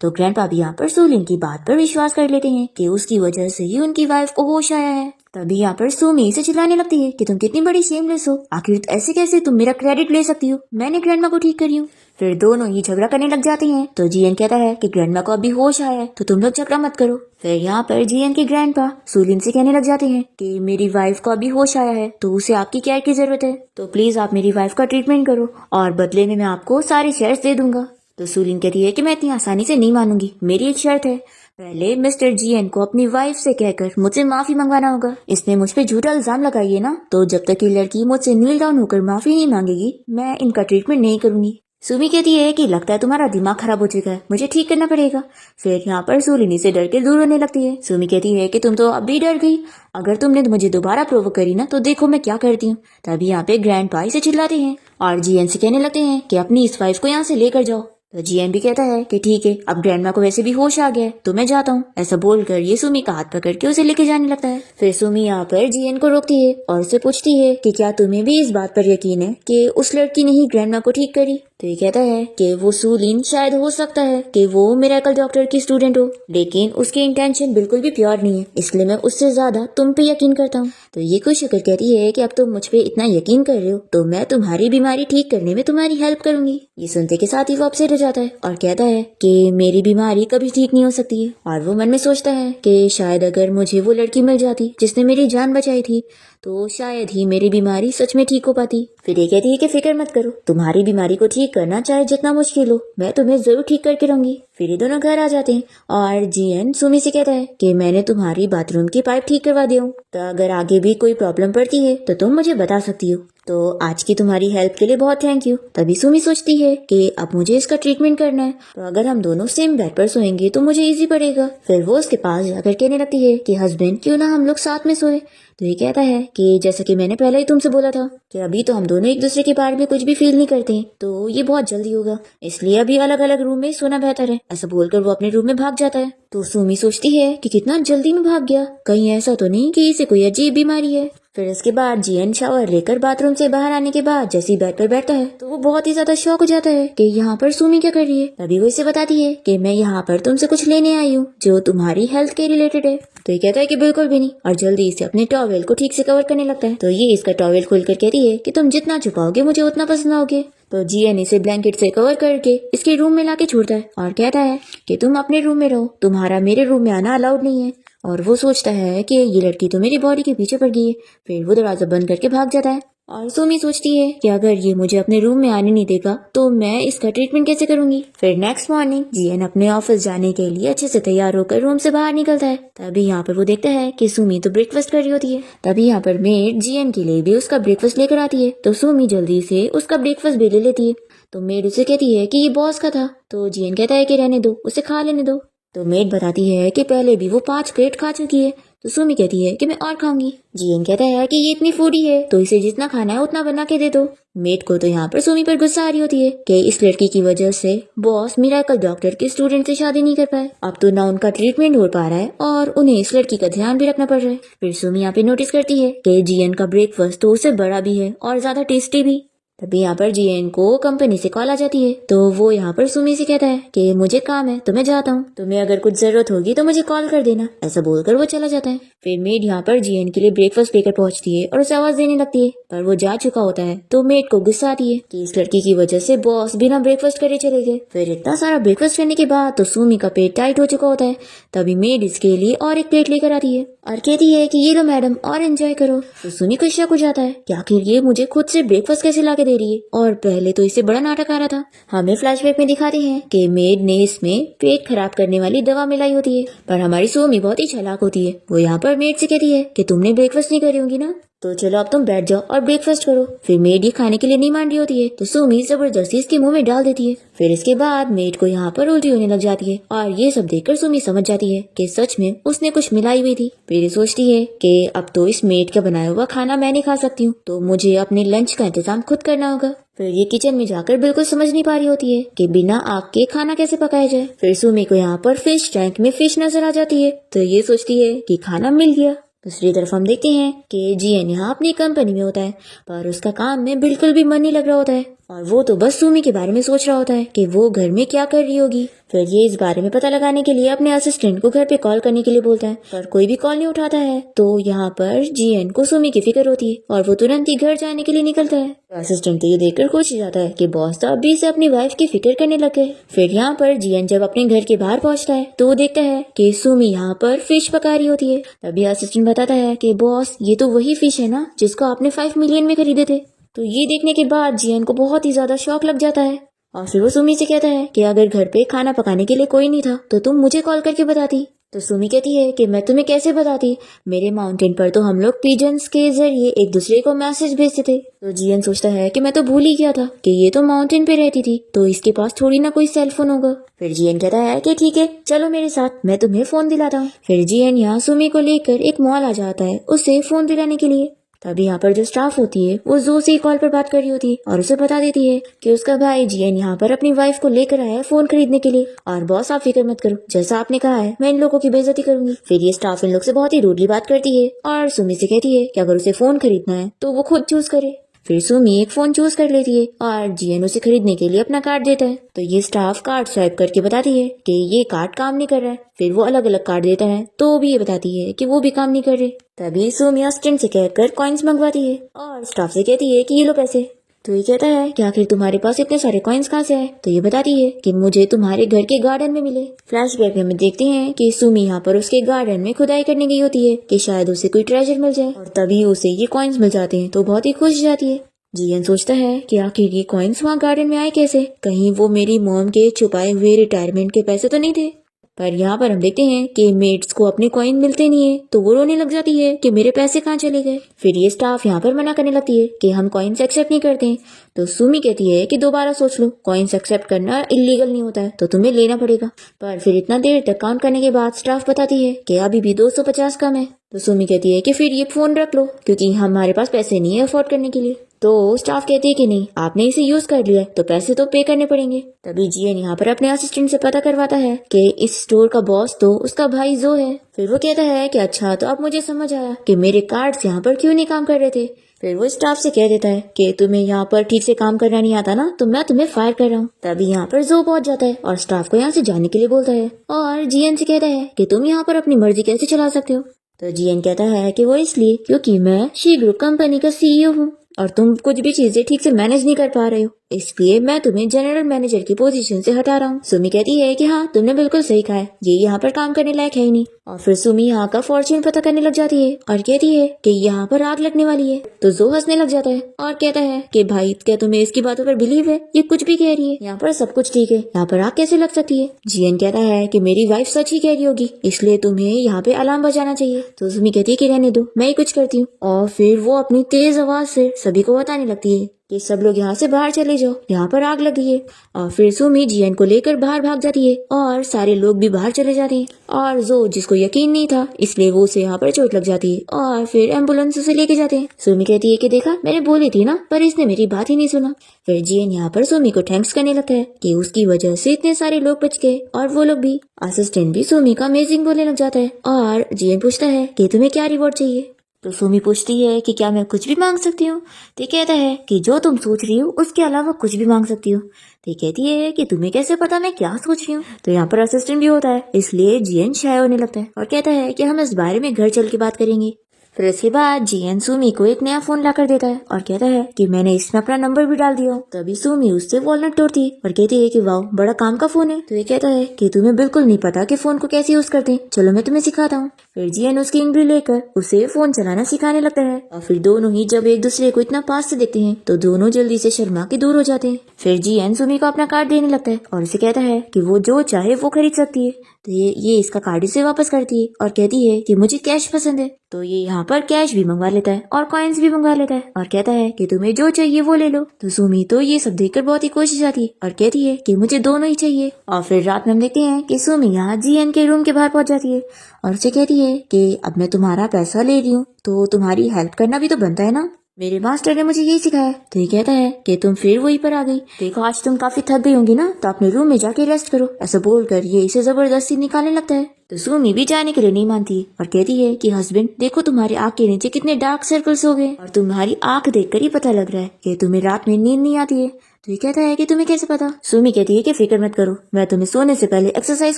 तो ग्रैंडपा भी यहाँ पर सुलिन की बात पर विश्वास कर लेते हैं कि उसकी वजह से ही उनकी वाइफ को होश आया है। तभी यहाँ पर सुमी से चिल्लाने लगती है कि तुम कितनी बड़ी शेमलेस हो, आखिर ऐसे कैसे तुम मेरा क्रेडिट ले सकती हो, मैंने ग्रैंडमा को ठीक करी हूँ। फिर दोनों ही झगड़ा करने लग जाते हैं। तो जियन कहता है कि ग्रैंडमा को अभी होश आया है तो तुम लोग झगड़ा मत करो। फिर यहाँ पर जियन के ग्रैंडपा सुलिन से कहने लग जाते हैं कि मेरी वाइफ को अभी होश आया है तो उसे आपकी केयर की जरूरत है, तो प्लीज आप मेरी वाइफ का ट्रीटमेंट करो और बदले में मैं आपको सारे शेयर्स दे दूंगा। तो सुलिन कहती है कि मैं इतनी आसानी से नहीं मानूंगी, मेरी एक शर्त है, पहले मिस्टर जियन को अपनी वाइफ से कहकर मुझसे माफी मंगवाना होगा। इसने मुझ पे झूठा इल्जाम लगाई है ना, तो जब तक ये लड़की मुझसे नील डाउन होकर माफी नहीं मांगेगी मैं इनका ट्रीटमेंट नहीं करूंगी। सुमी कहती है कि लगता है तुम्हारा दिमाग खराब हो चुका है, मुझे ठीक करना पड़ेगा। फिर यहाँ पर सुलिनी से डर के दूर होने लगती है। सुमी कहती है कि तुम तो अभी डर गई, अगर तुमने मुझे दोबारा प्रोवोक करी ना तो देखो मैं क्या करती हूँ। तभी यहाँ पे ग्रैंडपा से चिल्लाते हैं और जियन से कहने लगते हैं कि अपनी इस वाइफ को यहाँ से लेकर जाओ। तो जियन भी कहता है कि ठीक है, अब ग्रैंडमा को वैसे भी होश आ गया है तो मैं जाता हूँ। ऐसा बोलकर ये सुमी का हाथ पकड़ के उसे लेके जाने लगता है। फिर सुमी यहाँ पर जियन को रोकती है और उसे पूछती है कि क्या तुम्हें भी इस बात पर यकीन है कि उस लड़की ने ही ग्रैंडमा को ठीक करी। तो ये कहता है कि वो सुलिन शायद हो सकता है कि वो मिरेकल डॉक्टर की स्टूडेंट हो, लेकिन उसकी इंटेंशन बिल्कुल भी प्योर नहीं है, इसलिए मैं उससे ज्यादा तुम पे यकीन करता हूँ। तो ये खुश होकर कहती है कि अब तुम मुझ पे इतना यकीन कर रहे हो तो मैं तुम्हारी बीमारी ठीक करने में तुम्हारी हेल्प करूंगी। ये सुनते के साथ ही वो अपसेट हो जाता है और कहता है कि मेरी बीमारी कभी ठीक नहीं हो सकती है। और वो मन में सोचता है कि शायद अगर मुझे वो लड़की मिल जाती जिसने मेरी जान बचाई थी तो शायद ही मेरी बीमारी सच में ठीक हो पाती। फिर ये कहती है कि फिक्र मत करो, तुम्हारी बीमारी को ठीक करना चाहे जितना मुश्किल हो, मैं तुम्हें जरूर ठीक करके रहूंगी। फिर ये दोनों घर आ जाते हैं और जियन सुमी से कहता है कि मैंने तुम्हारी बाथरूम की पाइप ठीक करवा दी हूँ, तो अगर आगे भी कोई प्रॉब्लम पड़ती है तो तुम मुझे बता सकती हो। तो आज की तुम्हारी हेल्प के लिए बहुत थैंक यू। तभी सुमी सोचती है कि अब मुझे इसका ट्रीटमेंट करना है, तो अगर हम दोनों सेम बेड पर सोएंगे तो मुझे इजी पड़ेगा। फिर वो उसके पास जाकर कहने लगती है कि हस्बैंड क्यों ना हम लोग साथ में सोए। तो ये कहता है कि जैसा कि मैंने पहले ही तुमसे बोला था कि अभी तो हम दोनों एक दूसरे के बारे में कुछ भी फील नहीं करते, तो ये बहुत जल्दी होगा, इसलिए अभी अलग अलग रूम में सोना बेहतर है। ऐसा बोलकर वो अपने रूम में भाग जाता है। तो सुमी सोचती है कि कितना जल्दी में भाग गया, कहीं ऐसा तो नहीं कि इसे कोई अजीब बीमारी है। फिर इसके बाद जियन शावर लेकर बाथरूम से बाहर आने के बाद जैसे ही बेड पर बैठता है तो वो बहुत ही ज्यादा शॉक हो जाता है कि यहाँ पर सुमी क्या कर रही है। तभी वो इसे बताती है कि मैं यहाँ पर तुमसे कुछ लेने आई हूँ जो तुम्हारी हेल्थ के रिलेटेड है। तो ये कहता है कि बिल्कुल भी नहीं, और जल्दी से अपने टॉवेल को ठीक से कवर करने लगता है। तो ये इसका टॉवेल खोलकर कहती है कि तुम जितना छुपाओगे मुझे उतना पसंद आओगे। तो जियन इसे ब्लैंकेट से कवर करके इसके रूम में लाके छोड़ता है और कहता है कि तुम अपने रूम में रहो, तुम्हारा मेरे रूम में आना अलाउड नहीं है। और वो सोचता है कि ये लड़की तो मेरी बॉडी के पीछे पड़ गई है। फिर वो दरवाजा बंद करके भाग जाता है और सुमी सोचती है कि अगर ये मुझे अपने रूम में आने नहीं देगा तो मैं इसका ट्रीटमेंट कैसे करूंगी। फिर नेक्स्ट मॉर्निंग जियन अपने ऑफिस जाने के लिए अच्छे से तैयार होकर रूम से बाहर निकलता है। तभी यहाँ पर वो देखता है कि सुमी तो ब्रेकफास्ट कर रही होती है। तभी यहाँ पर मेड जियन के लिए भी उसका ब्रेकफास्ट लेकर आती है। तो सुमी जल्दी से उसका ब्रेकफास्ट भी ले लेती है। तो मेड उसे कहती है कि ये बॉस का था। तो जियन कहता है कि रहने दो, उसे खा लेने दो। तो मेड बताती है कि पहले भी वो 5 प्लेट खा चुकी है। तो सुमी कहती है कि मैं और खाऊंगी। जियन कहता है कि ये इतनी फूडी है तो इसे जितना खाना है उतना बना के दे दो। मेड को तो यहाँ पर सुमी पर गुस्सा आ रही होती है कि इस लड़की की वजह से बॉस मिराकल डॉक्टर के स्टूडेंट से शादी नहीं कर पाए। अब तो ना उनका ट्रीटमेंट हो पा रहा है और उन्हें इस लड़की का ध्यान भी रखना पड़ रहा है। फिर सुमी यहाँ पे नोटिस करती है कि जियन का ब्रेकफास्ट तो उससे बड़ा भी है और ज्यादा टेस्टी भी। तभी यहाँ पर जियन को कंपनी से कॉल आ जाती है। तो वो यहाँ पर सुमी से कहता है कि मुझे काम है तो मैं जाता हूँ, तुम्हें अगर कुछ जरूरत होगी तो मुझे कॉल कर देना। ऐसा बोलकर वो चला जाता है। फिर मेड यहाँ पर जियन के लिए ब्रेकफास्ट लेकर पहुंचती है और उसे आवाज देने लगती है, पर वो जा चुका होता है। तो मेड को गुस्सा आती है कि इस लड़की की वजह से बॉस बिना ब्रेकफास्ट करे चले गए। फिर इतना सारा ब्रेकफास्ट करने के बाद तो सुमी का पेट टाइट हो चुका होता है। तभी मेड इसके लिए और एक प्लेट लेकर आती है और कहती है कि ये लो मैडम और एंजॉय करो। तो सुमी को शक हो जाता है कि आखिर ये मुझे खुद से ब्रेकफास्ट कैसे ला के दे रही है, और पहले तो इसे बड़ा नाटक आ रहा था। हमें फ्लैशबैक में दिखाते हैं कि मेड ने इसमें पेट खराब करने वाली दवा मिलाई होती है, पर हमारी सुमी बहुत ही चालाक होती है। वो यहाँ पर मेड से कहती है कि तुमने ब्रेकफास्ट नहीं करी होंगी ना, तो चलो अब तुम बैठ जाओ और ब्रेकफास्ट करो। फिर मेड ये खाने के लिए नहीं मान रही होती है तो सुमी जबरदस्ती इसके मुंह में डाल देती है। फिर इसके बाद मेड को यहाँ पर उल्टी होने लग जाती है और ये सब देखकर सुमी समझ जाती है कि सच में उसने कुछ मिलाई हुई थी। फिर ये सोचती है कि अब तो इस मेड का बनाया हुआ खाना मैं नहीं खा सकती हूँ, तो मुझे अपने लंच का इंतजाम खुद करना होगा। फिर ये किचन में जाकर बिल्कुल समझ नहीं पा रही होती है कि बिना आग के खाना कैसे पकाया जाए। फिर सुमी को यहाँ पर फिश टैंक में फिश नजर आ जाती है, तो ये सोचती है कि खाना मिल गया। दूसरी तरफ हम देखते हैं कि जियन यहाँ अपनी कंपनी में होता है, पर उसका काम में बिल्कुल भी मन नहीं लग रहा होता है और वो तो बस सुमी के बारे में सोच रहा होता है कि वो घर में क्या कर रही होगी। फिर ये इस बारे में पता लगाने के लिए अपने असिस्टेंट को घर पे कॉल करने के लिए बोलता है, पर कोई भी कॉल नहीं उठाता है। तो यहाँ पर जियन को सुमी की फिक्र होती है और वो तुरंत ही घर जाने के लिए निकलता है। असिस्टेंट तो ये देखकर खुश हो जाता है कि बॉस तो अभी से अपनी वाइफ की फिक्र करने लग गए। फिर यहाँ पर जियन जब अपने घर के बाहर पहुंचता है तो वो देखता है कि सुमी यहाँ पर फिश पका रही होती है। तभी असिस्टेंट बताता है कि बॉस ये तो वही फिश है ना जिसको आपने 5 मिलियन में खरीदे थे। तो ये देखने के बाद जियन को बहुत ही ज्यादा शौक लग जाता है और फिर वो सुमी से कहता है कि अगर घर पे खाना पकाने के लिए कोई नहीं था तो तुम मुझे कॉल करके बताती। तो सुमी कहती है कि मैं तुम्हें कैसे बताती, मेरे माउंटेन पर तो हम लोग पिजन्स के जरिए एक दूसरे को मैसेज भेजते थे। तो जियन सोचता है कि मैं तो भूल ही गया था कि ये तो माउंटेन पे रहती थी, तो इसके पास थोड़ी ना कोई सेल फोन होगा। फिर जियन कहता है कि ठीक है चलो मेरे साथ, मैं तुम्हें फोन दिलाता हूँ। फिर जियन यहाँ सुमी को लेकर एक मॉल आ जाता है उसे फोन दिलाने के लिए। तभी यहाँ पर जो स्टाफ होती है वो जो से कॉल पर बात कर रही होती है और उसे बता देती है कि उसका भाई जियन यहाँ पर अपनी वाइफ को लेकर आया है फोन खरीदने के लिए, और बॉस आप फिक्र मत करो, जैसा आपने कहा है मैं इन लोगों की बेइज्जती करूंगी। फिर ये स्टाफ इन लोग से बहुत ही रूडली बात करती है और सुमी से कहती है कि अगर उसे फोन खरीदना है तो वो खुद चूज करे। फिर सुमी एक फोन चूज कर लेती है और जियन उसे खरीदने के लिए अपना कार्ड देता है। तो ये स्टाफ कार्ड स्वाइप करके बताती है कि ये कार्ड काम नहीं कर रहा है। फिर वो अलग अलग कार्ड देता है तो भी ये बताती है कि वो भी काम नहीं कर रहे। तभी सुमी असिस्टेंट से कहकर कॉइन्स मंगवाती है और स्टाफ से कहती है कि ये लो पैसे। तो ये कहता है कि आखिर तुम्हारे पास इतने सारे कॉइन्स कहाँ से आए। तो ये बताती है कि मुझे तुम्हारे घर के गार्डन में मिले। फ्लैशबैक में देखते हैं कि सुमी यहाँ पर उसके गार्डन में खुदाई करने गई होती है कि शायद उसे कोई ट्रेजर मिल जाए, और तभी उसे ये कॉइन्स मिल जाते हैं तो बहुत ही खुश हो जाती है। जियन सोचता है कि आखिर ये कॉइन्स वहाँ गार्डन में आए कैसे, कहीं वो मेरी मॉम के छुपाए हुए रिटायरमेंट के पैसे तो नहीं थे। पर यहाँ पर हम देखते हैं कि मेड्स को अपने कॉइन मिलते नहीं है तो वो रोने लग जाती है कि मेरे पैसे कहाँ चले गए। फिर ये स्टाफ यहाँ पर मना करने लगती है कि हम कॉइन्स एक्सेप्ट नहीं करते हैं। तो सुमी कहती है कि दोबारा सोच लो, कॉइन्स एक्सेप्ट करना इलीगल नहीं होता है तो तुम्हें लेना पड़ेगा। पर फिर इतना देर तक काउंट करने के बाद स्टाफ बताती है कि अभी भी 250 कम है। तो सुमी कहती है कि फिर ये फोन रख लो क्योंकि हमारे पास पैसे नहीं है अफोर्ड करने के लिए। तो स्टाफ कहते हैं कि नहीं, आपने इसे यूज कर लिया तो पैसे तो पे करने पड़ेंगे। तभी जियन यहाँ पर अपने असिस्टेंट से पता करवाता है कि इस स्टोर का बॉस तो उसका भाई जो है। फिर वो कहता है कि अच्छा, तो अब मुझे समझ आया कि मेरे कार्ड्स यहाँ पर क्यों नहीं काम कर रहे थे। फिर वो स्टाफ से कह देता है कि तुम्हें यहाँ पर ठीक से काम करना नहीं आता ना, तो मैं तुम्हें फायर कर रहा हूँ। तभी यहाँ पर जो पहुंच जाता है और स्टाफ को यहाँ से जाने के लिए बोलता है, और जियन से कहता है कि तुम यहाँ पर अपनी मर्जी कैसे चला सकते हो। तो जियन कहता है कि वो इसलिए क्योंकि मैं शी ग्रुप कंपनी का CEO हूँ और तुम कुछ भी चीजें ठीक से मैनेज नहीं कर पा रहे हो, इसलिए मैं तुम्हें जनरल मैनेजर की पोजीशन से हटा रहा हूँ। सुमी कहती है कि हाँ, तुमने बिल्कुल सही कहा है, ये यहाँ पर काम करने लायक है ही नहीं। और फिर सुमी यहाँ का फॉर्च्यून पता करने लग जाती है और कहती है कि यहाँ पर आग लगने वाली है। तो जो हंसने लग जाता है और कहता है कि भाई, क्या तुम्हें इसकी बातों पर बिलीव है, ये कुछ भी कह रही है, यहाँ पर सब कुछ ठीक है, यहाँ पर आग कैसे लग सकती है। जियन कहता है कि मेरी वाइफ सच ही कह रही होगी, इसलिए तुम्हें यहाँ पे अलार्म बजाना चाहिए। तो सुमी कहती है कि रहने दो, मैं ही कुछ करती हूँ। और फिर वो अपनी तेज आवाज से सभी को बताने लगती है कि सब लोग यहाँ से बाहर चले जाओ, यहाँ पर आग लगी है। और फिर सुमी जियन को लेकर बाहर भाग जाती है और सारे लोग भी बाहर चले जाते हैं। और जो जिसको यकीन नहीं था इसलिए वो उसे यहाँ पर चोट लग जाती है और फिर एम्बुलेंस उसे लेके जाते हैं। सुमी कहती है कि देखा, मैंने बोली थी ना, पर इसने मेरी बात ही नहीं सुना। फिर जियन यहाँ पर सुमी को थैंक्स करने लगता है कि उसकी वजह से इतने सारे लोग बच गए और वो लोग भी। असिस्टेंट भी सुमी का अमेजिंग बोलने लग जाता है और जियन पूछता है कि तुम्हें क्या रिवॉर्ड चाहिए। तो सुमी पूछती है कि क्या मैं कुछ भी मांग सकती हूँ। तो कहता है कि जो तुम सोच रही हो उसके अलावा कुछ भी मांग सकती हो। तो कहती है कि तुम्हें कैसे पता मैं क्या सोच रही हूँ। तो यहाँ पर असिस्टेंट भी होता है, इसलिए जियन शाय होने लगता है और कहता है कि हम इस बारे में घर चल के बात करेंगे। फिर इसके बाद जियन सुमी को एक नया फोन लाकर देता है और कहता है कि मैंने इसमें अपना नंबर भी डाल दिया। तभी सुमी उससे वॉलनट तोड़ती है और कहती है कि वाह, बड़ा काम का फोन है। तो ये कहता है कि तुम्हें बिल्कुल नहीं पता कि फोन को कैसे यूज करते हैं, चलो मैं तुम्हें सिखाता हूँ। फिर जियन उसकी इंगली लेकर उसे फोन चलाना सिखाने लगता है और फिर दोनों ही जब एक दूसरे को इतना पास से देखते हैं तो दोनों जल्दी से शर्मा के दूर हो जाते हैं। फिर जियन सुमी को अपना कार्ड देने लगता है और उसे कहता है कि वो जो चाहे वो खरीद सकती है। तो ये इसका कार्ड इसे वापस करती है और कहती है कि मुझे कैश पसंद है। तो ये यहाँ पर कैश भी मंगवा लेता है और कॉइन्स भी मंगवा लेता है और कहता है कि तुम्हें जो चाहिए वो ले लो। तो सुमी तो ये सब देखकर बहुत ही खुश हो जाती है और कहती है कि मुझे दोनों ही चाहिए। और फिर रात में हम देखते हैं कि सुमी यहाँ जियन के रूम के बाहर पहुंच जाती है और उसे कहती है कि अब मैं तुम्हारा पैसा ले रही हूँ तो तुम्हारी हेल्प करना भी तो बनता है ना, मेरे मास्टर ने मुझे यही सिखाया। तो ये कहता है कि तुम फिर वहीं पर आ गई, देखो आज तुम काफी थक गई होंगी ना, तो अपने रूम में जाके रेस्ट करो। ऐसा बोलकर ये इसे जबरदस्ती निकालने लगता है। तो सुमी भी जाने के लिए नहीं मानती और कहती है कि हस्बैंड देखो, तुम्हारी आंख के नीचे कितने डार्क सर्कल्स हो गए और तुम्हारी आंख देखकर ही पता लग रहा है कि तुम्हें रात में नींद नहीं आती है। तो ये कहता है कि तुम्हें कैसे पता। सुमी कहती है कि फिक्र मत करो, मैं तुम्हें सोने से पहले एक्सरसाइज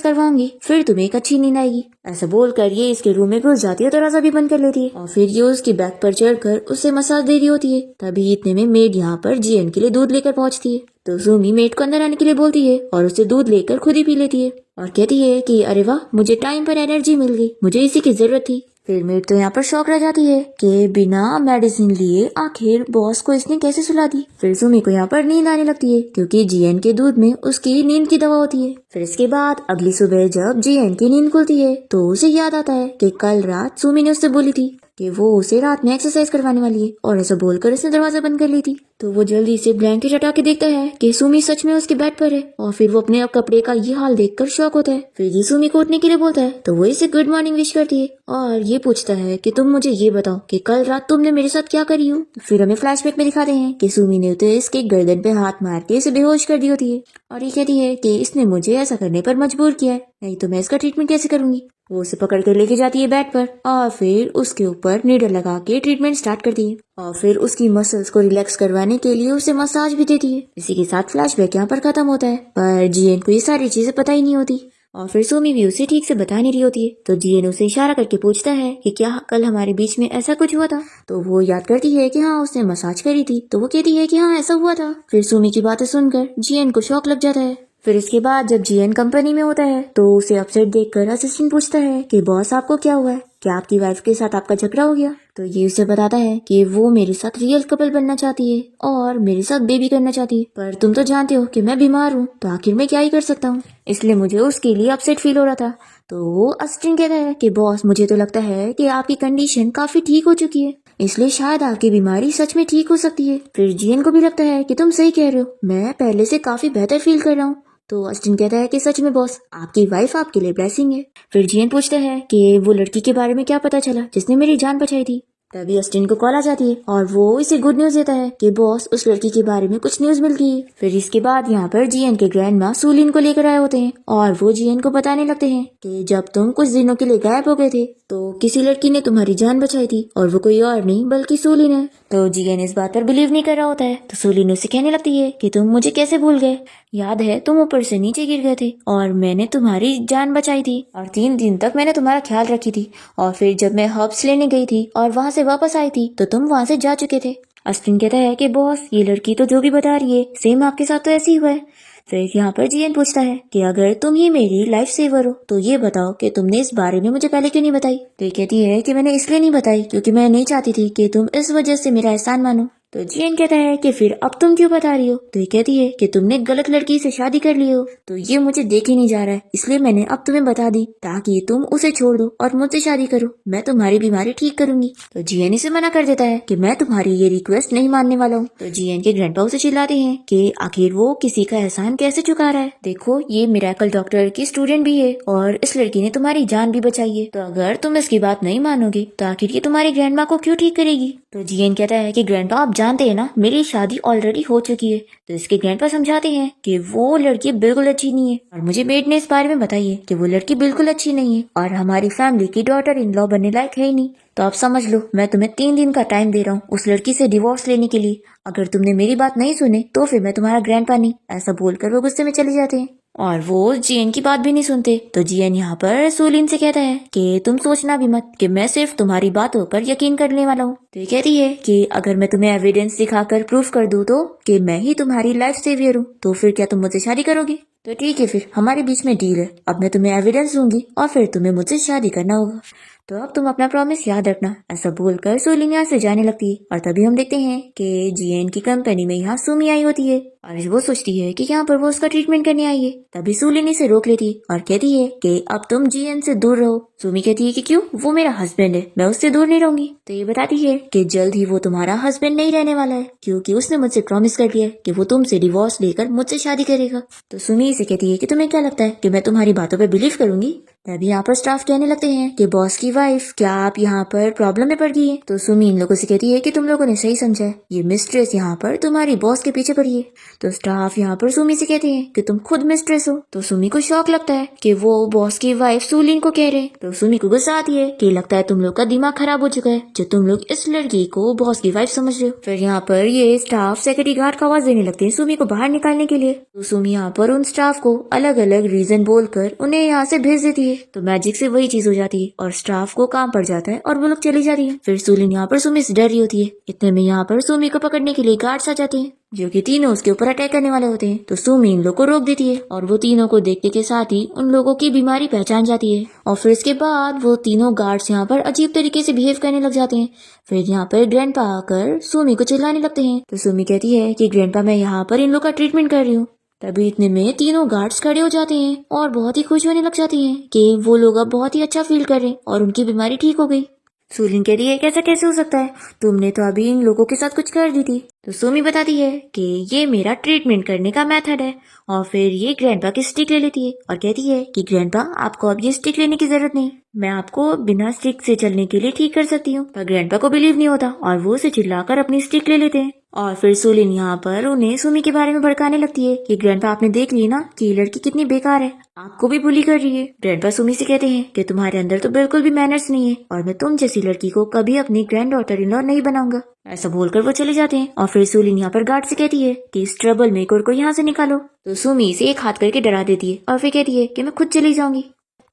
करवाऊंगी, फिर तुम्हें एक अच्छी नींद आएगी। ऐसा बोलकर ये इसके रूम में घुस जाती है, दरवाजा भी बंद कर लेती है और फिर ये उसकी बैक पर चढ़कर उसे मसाज दे रही होती है। तभी इतने में मेड यहाँ पर जियन के लिए दूध लेकर पहुंचती है। तो सुमी मेड को अंदर आने के लिए बोलती है और उसे दूध लेकर खुद ही पी लेती है और कहती है कि अरे वाह, मुझे टाइम पर एनर्जी मिल गई, मुझे इसी की जरूरत थी। फिर मेड तो यहाँ पर शौक रह जाती है कि बिना मेडिसिन लिए आखिर बॉस को इसने कैसे सुला दी। फिर सुमी को यहाँ पर नींद आने लगती है क्योंकि जियन के दूध में उसकी नींद की दवा होती है। फिर इसके बाद अगली सुबह जब जियन की नींद खुलती है तो उसे याद आता है कि कल रात सुमी ने उससे बोली थी कि वो उसे रात में एक्सरसाइज करवाने वाली है और ऐसा बोलकर उसने दरवाजा बंद कर ली थी। तो वो जल्दी से ब्लैंकेट हटा के देखता है कि सुमी सच में उसके बेड पर है और फिर वो अपने कपड़े का ये हाल देखकर शॉक होता है। फिर ये सुमी को उठने के लिए बोलता है तो वो इसे गुड मॉर्निंग विश करती है और ये पूछता है कि तुम मुझे ये बताओ कि कल रात तुमने मेरे साथ क्या करी हो। फिर हमें फ्लैशबैक में दिखाते हैं कि सुमी ने तो इसके गर्दन पे हाथ मार के इसे बेहोश कर दी होती है और ये कहती है कि इसने मुझे ऐसा करने पर मजबूर किया है, नहीं तो मैं इसका ट्रीटमेंट कैसे करूंगी। वो उसे पकड़ कर लेके जाती है बेड पर और फिर उसके ऊपर नीडल लगा के ट्रीटमेंट स्टार्ट करती है और फिर उसकी मसल्स को रिलैक्स करवाने के लिए उसे मसाज भी देती है। इसी के साथ फ्लैशबैक यहाँ पर खत्म होता है। पर जियन को ये सारी चीजें पता ही नहीं होती और फिर सुमी भी उसे ठीक से बता नहीं रही होती है। तो जियन उसे इशारा करके पूछता है कि क्या कल हमारे बीच में ऐसा कुछ हुआ था। तो वो याद करती है कि हाँ उसने मसाज करी थी। तो वो कहती है कि हाँ ऐसा हुआ था। फिर सुमी की बातें सुनकर जियन को शौक लग जाता है। फिर इसके बाद जब जियन कंपनी में होता है तो उसे अपसेट देखकर असिस्टेंट पूछता है कि बॉस आपको क्या हुआ है, क्या आपकी वाइफ के साथ आपका झगड़ा हो गया। तो ये उसे बताता है कि वो मेरे साथ रियल कपल बनना चाहती है और मेरे साथ बेबी करना चाहती है, पर तुम तो जानते हो कि मैं बीमार हूँ, तो आखिर मैं क्या ही कर सकता हूँ, इसलिए मुझे उसके लिए अपसेट फील हो रहा था। तो वो असिस्टेंट कहता है कि बॉस मुझे तो लगता है कि आपकी कंडीशन काफी ठीक हो चुकी है, इसलिए शायद आपकी बीमारी सच में ठीक हो सकती है। फिर जियन को भी लगता है कि तुम सही कह रहे हो, मैं पहले से काफी बेहतर फील कर रहा हूँ। तो अस्टिन कहता है कि सच में बॉस, आपकी वाइफ आपके लिए ब्लेसिंग है। फिर जियन पूछता है कि वो लड़की के बारे में क्या पता चला जिसने मेरी जान बचाई थी। तभी अस्टिन को कॉल आ जाती है और वो इसे गुड न्यूज देता है कि बॉस उस लड़की के बारे में कुछ न्यूज मिल गई है। फिर इसके बाद यहाँ पर जियन के ग्रैंड माँ सूलिन को लेकर आए होते हैं और वो जियन को बताने लगते हैं कि जब तुम कुछ दिनों के लिए गायब हो गए थे तो किसी लड़की ने तुम्हारी जान बचाई थी और वो कोई और नहीं बल्कि सूलिन है। तो जियन इस बात पर बिलीव नहीं कर रहा होता है। तो सूलिन उसे कहने लगती है कि तुम मुझे कैसे भूल गए, याद है तुम ऊपर से नीचे गिर गए थे और मैंने तुम्हारी जान बचाई थी और 3 दिन तक मैंने तुम्हारा ख्याल रखी थी, और फिर जब मैं हर्ब्स लेने गई थी और वहां से वापस आई थी तो तुम वहां से जा चुके थे। अस्टिन कहता है कि बॉस ये लड़की तो जो भी बता रही है सेम आपके साथ तो ऐसी ही हुआ है। फिर यहाँ पर जियन पूछता है कि अगर तुम ही मेरी लाइफ सेवर हो तो ये बताओ कि तुमने इस बारे में मुझे पहले क्यों नहीं बताई। तो ये कहती है कि मैंने इसलिए नहीं बताई क्योंकि मैं नहीं चाहती थी कि तुम इस वजह से मेरा एहसान मानो। तो जियन कहता है कि फिर अब तुम क्यों बता रही हो। तो ये कहती है कि तुमने गलत लड़की से शादी कर ली हो, तो ये मुझे देख ही नहीं जा रहा है, इसलिए मैंने अब तुम्हें बता दी ताकि तुम उसे छोड़ दो और मुझसे शादी करो, मैं तुम्हारी बीमारी ठीक करूंगी। तो जियन इसे मना कर देता है कि मैं तुम्हारी ये रिक्वेस्ट नहीं मानने वाला हूँ। तो जियन के ग्रैंडपा उसे चिल्लाते हैं कि आखिर वो किसी का एहसान कैसे चुका रहा है, देखो ये मिरेकल डॉक्टर की स्टूडेंट भी है और इस लड़की ने तुम्हारी जान भी बचाई है, तो अगर तुम इसकी बात नहीं मानोगे तो आखिर ये तुम्हारी ग्रैंडमा को क्यों ठीक करेगी। तो जियन कहता है कि ग्रैंडपा आप जानते हैं ना मेरी शादी ऑलरेडी हो चुकी है। तो इसके ग्रैंडपा समझाते हैं कि वो लड़की बिल्कुल अच्छी नहीं है और मुझे मेड ने इस बारे में बताई है कि वो लड़की बिल्कुल अच्छी नहीं है और हमारी फैमिली की डॉटर इन लॉ बनने लायक है ही नहीं। तो आप समझ लो मैं तुम्हें 3 दिन का टाइम दे रहा हूँ उस लड़की से डिवोर्स लेने के लिए, अगर तुमने मेरी बात नहीं सुने तो फिर मैं तुम्हारा ग्रैंडपा नहीं। ऐसा बोलकर वो गुस्से में चले जाते हैं और वो जियन की बात भी नहीं सुनते। तो जियन यहाँ पर सूलिन से कहता है कि तुम सोचना भी मत कि मैं सिर्फ तुम्हारी बातों पर यकीन करने वाला हूँ। तो ये कहती है कि अगर मैं तुम्हें एविडेंस दिखाकर प्रूफ कर दूं तो कि मैं ही तुम्हारी लाइफ सेवियर हूँ, तो फिर क्या तुम मुझसे शादी करोगी। तो ठीक है, फिर हमारे बीच में डील है, अब मैं तुम्हें एविडेंस दूंगी और फिर तुम्हें मुझसे शादी करना होगा, तो अब तुम अपना प्रॉमिस याद रखना। ऐसा बोलकर सूलिन यहाँ से जाने लगती है और तभी हम देखते हैं कि जियन की कंपनी में यहाँ सुमी आई होती है और वो सोचती है कि यहाँ पर वो उसका ट्रीटमेंट करने आई है। तभी सूलिन इसे रोक लेती है और कहती है कि अब तुम जियन से दूर रहो। सुमी कहती है कि क्यों, वो मेरा हस्बैंड है, मैं उससे दूर नहीं रहूंगी। तो ये बताती है कि जल्द ही वो तुम्हारा हस्बैंड नहीं रहने वाला है क्योंकि उसने मुझसे प्रॉमिस कर दिया है कि वो तुमसे डिवोर्स लेकर मुझसे शादी करेगा। तो सुमी इसे कहती है कि तुम्हें क्या लगता है कि मैं तुम्हारी बातों पर बिलीव करूंगी। तभी यहाँ पर स्टाफ कहने लगते हैं कि बॉस की वाइफ, क्या आप यहाँ पर प्रॉब्लम में पड़ गई है। तो सुमी इन लोगों से कहती है कि तुम लोगों ने सही समझा है, ये मिस्ट्रेस यहाँ पर तुम्हारी बॉस के पीछे पड़ी है। तो स्टाफ यहाँ पर सुमी से कहते हैं कि तुम खुद मिस्ट्रेस हो। तो सुमी को शौक लगता है कि वो बॉस की वाइफ सूलिन को कह रहे हैं। तो सुमी को गुस्सा आती है कि लगता है तुम लोग का दिमाग खराब हो चुका है जो तुम लोग इस लड़की को बॉस की वाइफ समझ रहे हो। फिर यहाँ पर ये स्टाफ सिक्योरिटी गार्ड का आवाज देने लगते हैं सुमी को बाहर निकालने के लिए। तो सुमी यहाँ पर उन स्टाफ को अलग अलग रीजन बोलकर उन्हें यहाँ से भेज देती है। तो मैजिक से वही चीज हो जाती है और स्टाफ को काम पड़ जाता है और वो लोग चली जाती है। फिर सूलिन यहाँ पर सुमी से डर रही होती है, इतने में यहाँ पर सुमी को पकड़ने के लिए गार्ड्स आ जाते हैं जो कि तीनों उसके ऊपर अटैक करने वाले होते हैं। तो सुमी इन लोग को रोक देती है और वो तीनों को देखने के साथ ही उन लोगों की बीमारी पहचान जाती है और फिर इसके बाद वो तीनों गार्ड्स यहाँ पर अजीब तरीके से बिहेव करने लग जाते हैं। फिर यहाँ पर ग्रैंडपा आकर सुमी को चिल्लाने लगते हैं। तो सुमी कहती है कि ग्रैंडपा मैं यहाँ पर इन लोग का ट्रीटमेंट कर रही हूँ। तभी इतने में तीनों गार्ड्स खड़े हो जाते हैं और बहुत ही खुश होने लग जाती हैं कि वो लोग अब बहुत ही अच्छा फील कर रहे हैं और उनकी बीमारी ठीक हो गई। सूलिन कह रही है कैसा कैसे हो सकता है, तुमने तो अभी इन लोगों के साथ कुछ कर दी थी। तो सुमी बताती है कि ये मेरा ट्रीटमेंट करने का मेथड है और फिर ये ग्रैंडपा की स्टिक ले लेती है और कहती है कि ग्रैंडपा आपको अब ये स्टिक लेने की जरूरत नहीं, मैं आपको बिना स्टिक से चलने के लिए ठीक कर सकती हूँ। पर ग्रैंडपा को बिलीव नहीं होता और वो उसे चिल्लाकर अपनी स्टिक ले लेते हैं और फिर सुलिन यहाँ पर उन्हें सुमी के बारे में भड़काने लगती है कि ग्रैंडपा आपने देख ली ना कि ये लड़की कितनी बेकार है, आपको भी बुली कर रही है। ग्रैंडपा सुमी से कहते हैं कि तुम्हारे अंदर तो बिल्कुल भी मैनर्स नहीं है और मैं तुम जैसी लड़की को कभी अपनी ग्रैंड डॉटर इन लॉ नहीं बनाऊंगा। ऐसा बोलकर वो चले जाते हैं और फिर सुलिन यहाँ पर गार्ड से कहती है कि इस ट्रबल मेकर को यहाँ से निकालो। तो सुमी इसे एक हाथ करके डरा देती है और फिर कहती है कि मैं खुद चली जाऊंगी।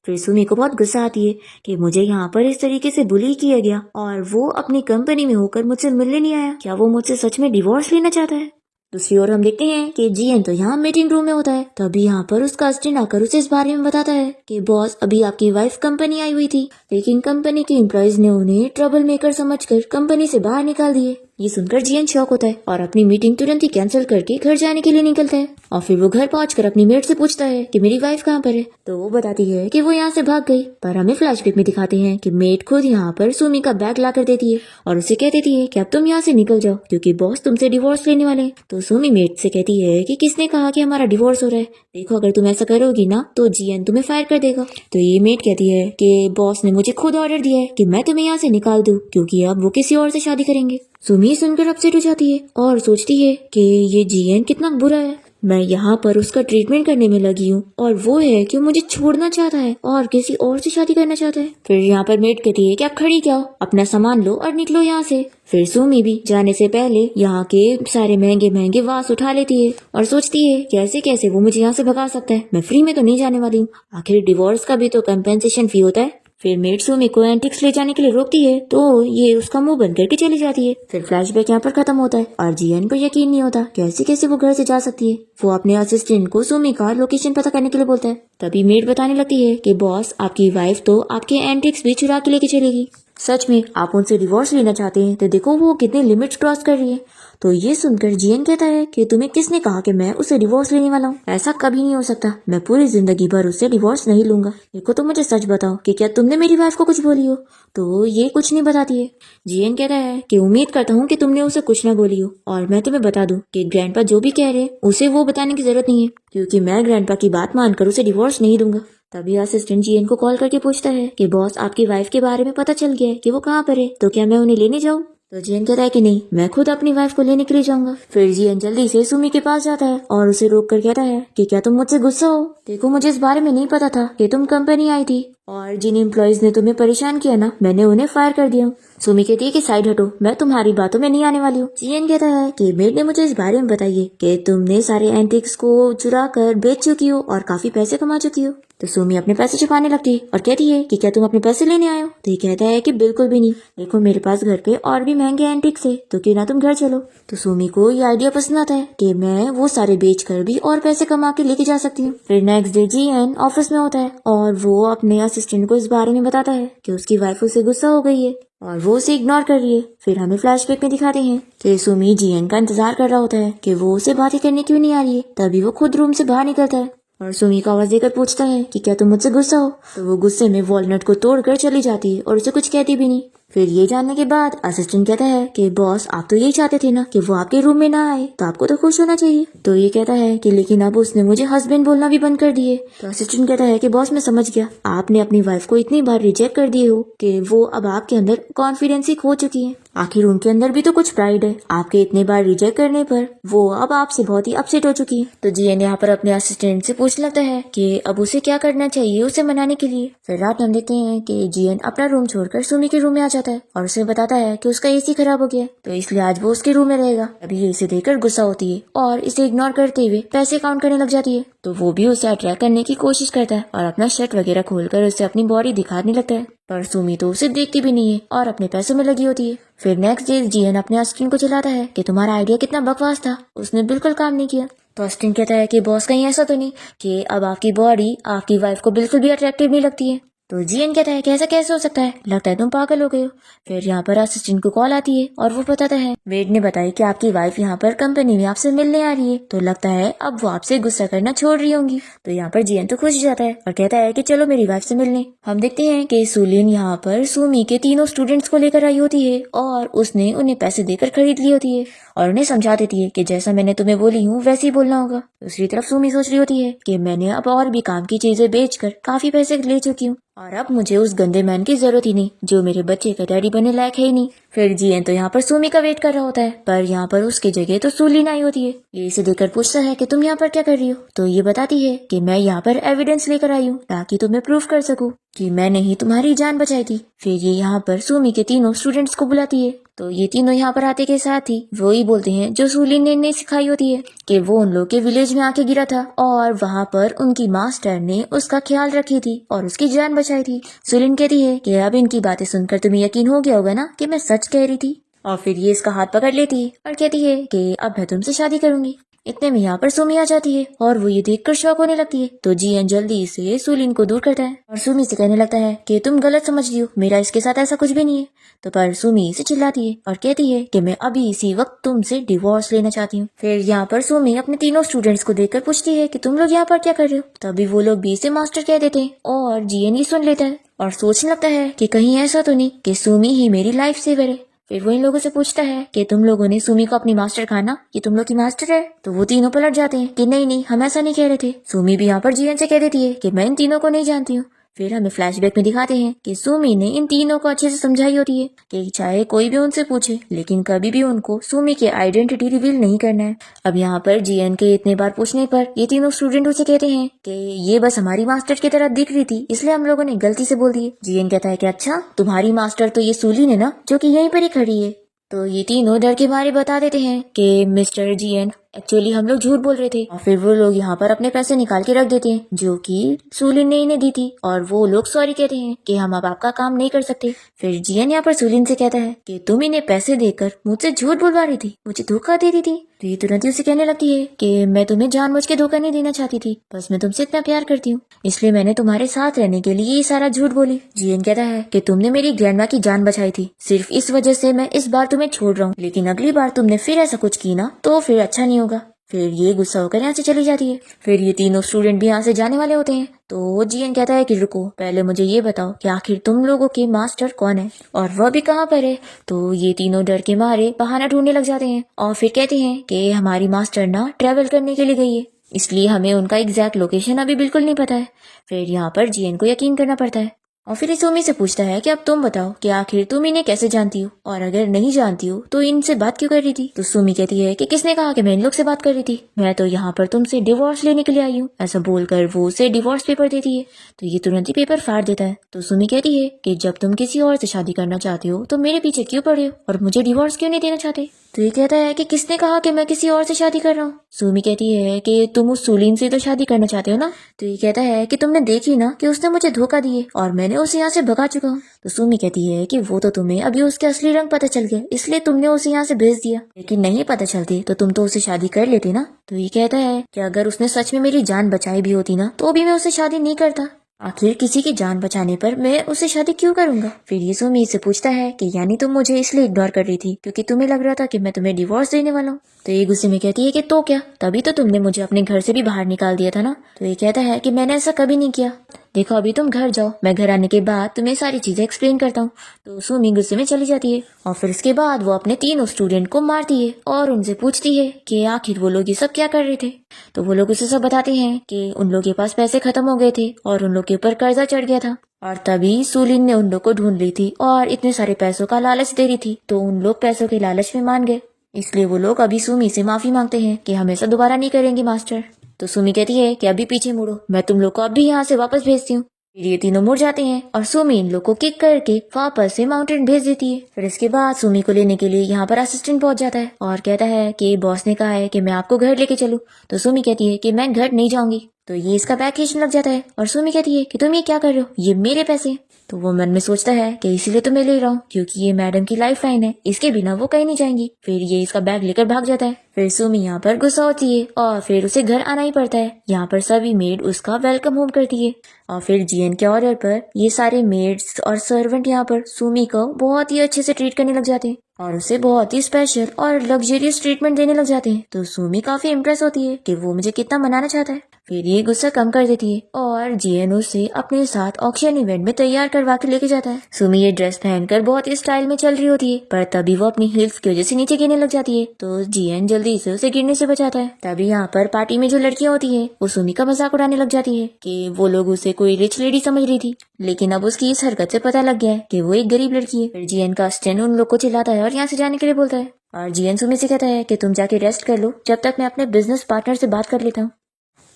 फिर सुमी को बहुत गुस्सा आती है कि मुझे यहाँ पर इस तरीके से बुली किया गया और वो अपनी कंपनी में होकर मुझसे मिलने नहीं आया। क्या वो मुझसे सच में डिवोर्स लेना चाहता है? दूसरी ओर हम देखते हैं कि जीएन तो यहाँ मीटिंग रूम में होता है। तभी यहाँ पर उसका असिस्टेंट आकर उसे इस बारे में बताता है कि बॉस अभी आपकी वाइफ कंपनी आई हुई थी, लेकिन कंपनी के एम्प्लॉइज ने उन्हें ट्रबल मेकर समझकर कंपनी से बाहर निकाल दिए। ये सुनकर जीएन शॉक होता है और अपनी मीटिंग तुरंत ही कैंसिल करके घर जाने के लिए निकलता है। और फिर वो घर पहुंचकर अपनी मेड से पूछता है कि मेरी वाइफ कहाँ पर है। तो वो बताती है कि वो यहाँ से भाग गई। पर हमें फ्लैशबैक में दिखाते हैं कि मेड खुद यहाँ पर सुमी का बैग ला कर देती है और उसे कह देती है कि अब तुम यहाँ से निकल जाओ क्योंकि बॉस तुमसे डिवोर्स लेने वाले हैं। तो सुमी मेड से कहती है कि किसने कहा कि हमारा डिवोर्स हो रहा है, देखो अगर तुम ऐसा करोगी ना तो जीएन तुम्हें फायर कर देगा। तो ये मेड कहती है कि बॉस ने मुझे खुद ऑर्डर दिया है कि मैं तुम्हें यहाँ से निकाल दूं क्योंकि अब वो किसी और से शादी करेंगे। सुमी सुनकर अपसेट हो जाती है और सोचती है कि ये जीएन कितना बुरा है, मैं यहाँ पर उसका ट्रीटमेंट करने में लगी हूँ और वो है कि मुझे छोड़ना चाहता है और किसी और से शादी करना चाहता है। फिर यहाँ पर मेड कहती है कि आप खड़ी क्या हो, अपना सामान लो और निकलो यहाँ से। फिर सुमी भी जाने से पहले यहाँ के सारे महंगे महंगे वास उठा लेती है और सोचती है कैसे कैसे वो मुझे यहाँ से भगा सकता है, मैं फ्री में तो नहीं जाने वाली हूँ, आखिर डिवोर्स का भी तो कंपेंसेशन फी होता है। फिर मेड सुमी को एंटिक्स ले जाने के लिए रोकती है तो ये उसका मुंह बंद करके चली जाती है। फिर फ्लैशबैक यहाँ पर खत्म होता है और जीएन को यकीन नहीं होता कैसे कैसे वो घर से जा सकती है। वो अपने असिस्टेंट को सुमी का लोकेशन पता करने के लिए बोलता है। तभी मेड बताने लगती है कि बॉस आपकी वाइफ तो आपके एंटिक्स भी चुरा के लेके चलेगी, सच में आप उनसे डिवोर्स लेना चाहते हैं तो देखो वो कितने लिमिट्स क्रॉस कर रही है। तो ये सुनकर जीएन कहता है कि तुम्हें किसने कहा कि मैं उसे डिवोर्स लेने वाला हूँ, ऐसा कभी नहीं हो सकता, मैं पूरी जिंदगी भर उससे डिवोर्स नहीं लूंगा। देखो तो मुझे सच बताओ कि क्या तुमने मेरी वाइफ को कुछ बोली हो। तो ये कुछ नहीं बताती है। जीएन कहता है कि उम्मीद करता हूँ कि तुमने उसे कुछ ना बोली हो और मैं तुम्हें बता दूं कि ग्रैंडपा जो भी कह रहे हैं उसे वो बताने की जरूरत नहीं है क्योंकि मैं ग्रैंडपा की बात मानकर उसे डिवोर्स नहीं दूंगा। तभी असिस्टेंट जीएन को कॉल करके पूछता है कि बॉस आपकी वाइफ के बारे में पता चल गया है कि वो कहाँ पर है, तो क्या मैं उन्हें लेने जाऊँ। तो जीएन कहता है कि नहीं, मैं खुद अपनी वाइफ को लेने के लिए जाऊंगा। फिर जीएन जल्दी से सुमी के पास जाता है और उसे रोक कर कहता है कि क्या तुम मुझसे गुस्सा हो, देखो मुझे इस बारे में नहीं पता था कि तुम कंपनी आई थी और जिन एम्प्लॉइज ने तुम्हें परेशान किया ना मैंने उन्हें फायर कर दिया। सुमी कहती है कि साइड हटो, मैं तुम्हारी बातों में नहीं आने वाली हूँ। जीएन कहता है कि मेड ने मुझे इस बारे में बताइए कि तुमने सारे एंटिक्स को चुरा कर बेच चुकी हो और काफी पैसे कमा चुकी हो। तो सुमी अपने पैसे छुपाने लगती है और कहती है कि क्या तुम अपने पैसे लेने आए हो। तो ये कहता है कि बिल्कुल भी नहीं, देखो मेरे पास घर पे और भी महंगे एंटिक्स है तो क्यों ना तुम घर चलो। तो सुमी को ये आइडिया पसंद आता है कि मैं वो सारे बेच कर भी और पैसे कमा के लेके जा सकती हूँ। फिर नेक्स्ट डे जीएन ऑफिस में होता है और वो अपने असिस्टेंट को इस बारे में बताता है कि उसकी वाइफ उससे गुस्सा हो गई है और वो उसे इग्नोर कर रही है। फिर हमें फ्लैशबैक में दिखाते हैं कि सुमी जीएन का इंतजार कर रहा होता है कि वो उसे बातें करने क्यों नहीं आ रही है। तभी वो खुद रूम से बाहर निकलता है और सुमी को आवाज देकर पूछता है कि क्या तुम मुझसे गुस्सा हो। तो वो गुस्से में वॉलनट को तोड़कर चली जाती है और उसे कुछ कहती भी नहीं। फिर ये जानने के बाद असिस्टेंट कहता है कि बॉस आप तो यही चाहते थे ना कि वो आपके रूम में ना आए, तो आपको तो खुश होना चाहिए। तो ये कहता है कि लेकिन अब उसने मुझे हस्बैंड बोलना भी बंद कर दिए। तो असिस्टेंट कहता है कि बॉस मैं समझ गया, आपने अपनी वाइफ को इतनी बार रिजेक्ट कर दिए हो कि वो अब आपके अंदर कॉन्फिडेंस ही खो चुकी है, आखिर उनके अंदर भी तो कुछ प्राइड है, आपके इतने बार रिजेक्ट करने पर वो अब आपसे बहुत ही अपसेट हो चुकी है। तो जीएन यहाँ पर अपने असिस्टेंट से पूछने लगता है कि अब उसे क्या करना चाहिए उसे मनाने के लिए। फिर रात में हम देखते हैं कि जीएन अपना रूम छोड़कर सुमी के रूम में आ जाता है और उसे बताता है कि उसका एसी खराब हो गया तो इसलिए आज वो उसके रूम में रहेगा। अभी ये इसे देखकर गुस्सा होती है और इसे इग्नोर करते हुए पैसे काउंट करने लग जाती है। तो वो भी उसे अट्रैक्ट करने की कोशिश करता है और अपना शर्ट वगैरह खोलकर उसे अपनी बॉडी दिखाने लगता है, पर सुमी तो उसे देखती भी नहीं है और अपने पैसों में लगी होती है। फिर नेक्स्ट डे जीएन अपने असिस्टेंट को चिल्लाता है कि तुम्हारा आइडिया कितना बकवास था, उसने बिल्कुल काम नहीं किया। तो असिस्टेंट कहता है कि बॉस कहीं ऐसा तो नहीं कि अब आपकी बॉडी आपकी वाइफ को बिल्कुल भी अट्रैक्टिव नहीं लगती है। तो जीएन कहता है कि ऐसा कैसे हो सकता है, लगता है तुम पागल हो गए हो। फिर यहाँ पर असिस्टेंट को कॉल आती है और वो बताता है मेड ने बताया कि आपकी वाइफ यहाँ पर कंपनी में आपसे मिलने आ रही है, तो लगता है अब वो आपसे गुस्सा करना छोड़ रही होंगी। तो यहाँ पर जीएन तो खुश हो जाता है और कहता है कि चलो मेरी वाइफ से मिलने। हम देखते हैं कि सुलिन यहाँ पर सुमी के तीनों स्टूडेंट्स को लेकर आई होती है और उसने उन्हें पैसे देकर खरीद ली होती है और उन्हें समझा देती है कि जैसा मैंने तुम्हें बोली हूँ वैसे ही बोलना होगा। दूसरी तरफ सुमी सोच रही होती है कि मैंने अब और भी काम की चीजें बेचकर काफी पैसे ले चुकी हूँ और अब मुझे उस गंदे मैन की जरूरत ही नहीं जो मेरे बच्चे का डैडी बनने लायक है ही नहीं। फिर जियन तो यहाँ पर सुमी का वेट कर रहा होता है, पर यहाँ पर उसकी जगह तो सुलीन आई होती है। ये इसे देखकर पूछता है कि तुम यहाँ पर क्या कर रही हो, तो ये बताती है कि मैं यहाँ पर एविडेंस लेकर आई हूँ ताकि तुम्हें प्रूफ कर सकूं कि मैंने ही तुम्हारी जान बचाई थी। फिर ये यहाँ पर सुमी के तीनों स्टूडेंट्स को बुलाती है, तो ये तीनों यहाँ पर आते के साथ ही वो ही बोलते हैं जो सुलीन ने इन्हें सिखाई होती है कि वो उन लोग के विलेज में आके गिरा था और वहाँ पर उनकी मास्टर ने उसका ख्याल रखी थी और उसकी जान बचाई थी। सुलीन कहती है कि अब इनकी बातें सुनकर तुम्हें यकीन हो गया होगा ना कि मैं सच कह रही थी, और फिर ये इसका हाथ पकड़ लेती है और कहती है कि अब मैं तुमसे शादी करूंगी। इतने में यहाँ पर सुमी आ जाती है और वो ये देखकर शॉक होने लगती है, तो जियन जल्दी से सुलीन को दूर करता है और सुमी से कहने लगता है कि तुम गलत समझ रही हो, मेरा इसके साथ ऐसा कुछ भी नहीं है। तो पर सुमी इसे चिल्लाती है और कहती है कि मैं अभी इसी वक्त तुमसे डिवोर्स लेना चाहती हूँ। फिर यहाँ पर सुमी अपने तीनों स्टूडेंट्स को देखकर पूछती है कि तुम लोग यहाँ पर क्या कर रहे हो। तभी वो लोग भी इसे मास्टर कह देते हैं और जियन ही सुन लेता है और सोचने लगता है कि कहीं ऐसा तो नहीं कि सुमी ही मेरी लाइफ सेवर है। फिर वो इन लोगों से पूछता है कि तुम लोगों ने सुमी को अपनी मास्टर कहा ना, ये तुम लोग की मास्टर है। तो वो तीनों पलट जाते हैं कि नहीं नहीं, हम ऐसा नहीं कह रहे थे। सुमी भी यहाँ पर जियन से कह देती है कि मैं इन तीनों को नहीं जानती हूँ। फिर हमें फ्लैशबैक में दिखाते हैं कि सुमी ने इन तीनों को अच्छे से समझाई होती है कि चाहे कोई भी उनसे पूछे लेकिन कभी भी उनको सुमी की आइडेंटिटी रिवील नहीं करना है। अब यहाँ पर जियन के इतने बार पूछने पर ये तीनों स्टूडेंट उसे कहते हैं कि ये बस हमारी मास्टर की तरह दिख रही थी, इसलिए हम लोगों ने गलती से बोल दिए। जियन कहता है कि अच्छा, तुम्हारी मास्टर तो ये सुलीन है ना, जो कि यहीं पर ही खड़ी है। तो ये तीनों डर के मारे बता देते हैं कि मिस्टर जियन एक्चुअली हम लोग झूठ बोल रहे थे, और फिर वो लोग यहाँ पर अपने पैसे निकाल के रख देते हैं जो कि सुलीन ने इन्हें दी थी, और वो लोग सॉरी कहते हैं कि हम अब आपका काम नहीं कर सकते। फिर जियन यहाँ पर सुलीन से कहता है कि तुम इन्हें पैसे देकर मुझसे झूठ बुलवा रही थी, मुझे धोखा दे रही थी। तो ये तुरंत ही उसे कहने लगती है कि मैं तुम्हें जानबूझ के धोखा नहीं देना चाहती थी, बस मैं तुमसे इतना प्यार करती हूँ इसलिए मैंने तुम्हारे साथ रहने के लिए ये सारा झूठ बोली। जियन कहता है कि तुमने मेरी ग्रैंडमा की जान बचाई थी, सिर्फ इस वजह से मैं इस बार तुम्हें छोड़ रहा हूँ, लेकिन अगली बार तुमने फिर ऐसा कुछ की ना तो फिर अच्छा नहीं होगा। फिर ये गुस्सा होकर यहाँ से चली जाती है। फिर ये तीनों स्टूडेंट भी यहाँ से जाने वाले होते हैं, तो जियन कहता है कि रुको, पहले मुझे ये बताओ कि आखिर तुम लोगों के मास्टर कौन है और वह भी कहाँ पर है। तो ये तीनों डर के मारे बहाना ढूंढने लग जाते हैं और फिर कहते हैं कि हमारी मास्टर ना ट्रेवल करने के लिए गई है, इसलिए हमें उनका एग्जैक्ट लोकेशन अभी बिल्कुल नहीं पता है। फिर यहाँ पर जियन को यकीन करना पड़ता है और फिर सुमी से पूछता है कि अब तुम बताओ कि आखिर तुम इन्हें कैसे जानती हो, और अगर नहीं जानती हो तो इनसे बात क्यों कर रही थी। तो सुमी कहती है कि किसने कहा कि मैं इन लोग से बात कर रही थी, मैं तो यहाँ पर तुमसे डिवोर्स लेने के लिए आई हूँ। ऐसा बोलकर वो उसे डिवोर्स पेपर देती है, तो ये तुरंत ही पेपर फाड़ देता है। तो सुमी कहती है कि जब तुम किसी और से शादी करना चाहते हो तो मेरे पीछे क्यों पड़े हो और मुझे डिवोर्स क्यों नहीं देना चाहते। तो ये कहता है कि किसने कहा कि मैं किसी और से शादी कर रहा हूँ। सुमी कहती है कि तुम उस सुलीन से तो शादी करना चाहते हो ना। तो ये कहता है कि तुमने देखी ना कि उसने मुझे धोखा दिए और मैंने उसे यहाँ से भगा चुका हूँ। तो सुमी कहती है कि वो तो तुम्हें अभी उसके असली रंग पता चल गया, इसलिए तुमने उसे यहाँ से भेज दिया, लेकिन नहीं पता चलती तो तुम तो उसे शादी कर लेते ना। तो ये कहता है कि अगर उसने सच में मेरी जान बचाई भी होती ना तो भी मैं उसे शादी नहीं करता, आखिर किसी की जान बचाने पर मैं उससे शादी क्यों करूंगा। फिर ये सुमी से पूछता है कि यानी तुम मुझे इसलिए इग्नोर कर रही थी क्योंकि तुम्हें लग रहा था कि मैं तुम्हें डिवोर्स देने वाला हूँ। तो ये गुस्से में कहती है कि तो क्या, तभी तो तुमने मुझे अपने घर से भी बाहर निकाल दिया था ना। तो ये कहता है कि मैंने ऐसा कभी नहीं किया, देखो अभी तुम घर जाओ, मैं घर आने के बाद तुम्हें सारी चीजें एक्सप्लेन करता हूँ। तो सुमी गुस्से में चली जाती है और फिर उसके बाद वो अपने तीनों स्टूडेंट को मारती है और उनसे पूछती है कि आखिर वो लोग ये सब क्या कर रहे थे। तो वो लोग उसे सब बताते हैं कि उन लोग के पास पैसे खत्म हो गए थे और उन लोग के ऊपर कर्जा चढ़ गया था, और तभी सुलीन ने उन लोग को ढूंढ ली थी और इतने सारे पैसों का लालच दे रही थी। तो उन लोग पैसों के लालच में मान गए, इसलिए वो लोग अभी सुमी से माफी मांगते हैं कि हम ऐसा दोबारा नहीं करेंगे मास्टर। तो सुमी कहती है कि अभी पीछे मुड़ो, मैं तुम लोग को अभी यहाँ से वापस भेजती हूँ। फिर ये तीनों मुड़ जाते हैं और सुमी इन लोग को किक करके वापस से माउंटेन भेज देती है। फिर इसके बाद सुमी को लेने के लिए यहाँ पर असिस्टेंट पहुंच जाता है और कहता है कि बॉस ने कहा है कि मैं आपको घर लेके चलूं। तो सुमी कहती है कि मैं घर नहीं जाऊंगी। तो ये इसका बैग खींचने लग जाता है और सुमी कहती है कि तुम ये क्या कर रहे हो, ये मेरे पैसे। तो वो मन में सोचता है कि इसीलिए तो मैं ले रहा हूँ क्योंकि ये मैडम की लाइफ लाइन है, इसके बिना वो कहीं नहीं जाएंगी। फिर ये इसका बैग लेकर भाग जाता है। फिर सुमी यहाँ पर गुस्सा होती है और फिर उसे घर आना ही पड़ता है। यहाँ पर सभी मेड उसका वेलकम होम करती है और फिर जियन के ऑर्डर पर ये सारे मेड्स और सर्वेंट यहाँ पर सुमी को बहुत ही अच्छे से ट्रीट करने लग जाते हैं और उसे बहुत ही स्पेशल और लग्जरियस ट्रीटमेंट देने लग जाते हैं। तो सुमी काफी इम्प्रेस होती है कि वो मुझे कितना मनाना चाहता है। फिर ये गुस्सा कम कर देती है और जियन उसे अपने साथ ऑक्शन इवेंट में तैयार करवा के लेके जाता है। सुमी ये ड्रेस पहनकर बहुत ही स्टाइल में चल रही होती है, पर तभी वो अपनी हील्स की वजह से नीचे गिरने लग जाती है। तो जियन जल्दी से उसे गिरने से बचाता है। तभी यहाँ पर पार्टी में जो लड़कियां होती है वो सुमी का मजाक उड़ाने लग जाती है कि वो लोग उसे कोई रिच लेडी समझ रही थी, लेकिन अब उसकी इस हरकत से पता लग गया है कि वो एक गरीब लड़की है। फिर जियन का स्टैंड उन लोग को चिल्लाता है और यहाँ से जाने के लिए बोलता है, और जियन सुमी से कहता है कि तुम जाके रेस्ट कर लो जब तक मैं अपने बिजनेस पार्टनर से बात कर लेता हूँ।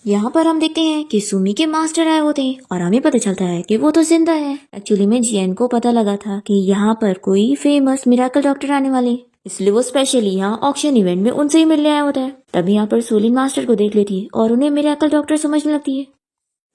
यहाँ पर हम देखते हैं कि सुमी के मास्टर आए होते हैं और हमें पता चलता है कि वो तो जिंदा है। एक्चुअली में जियन को पता लगा था कि यहाँ पर कोई फेमस मिराकल डॉक्टर आने वाले हैं, इसलिए वो स्पेशली यहाँ ऑक्शन इवेंट में उनसे ही मिलने आया होता है। तभी यहाँ पर सोलिन मास्टर को देख लेती है और उन्हें मिराकल डॉक्टर समझने लगती है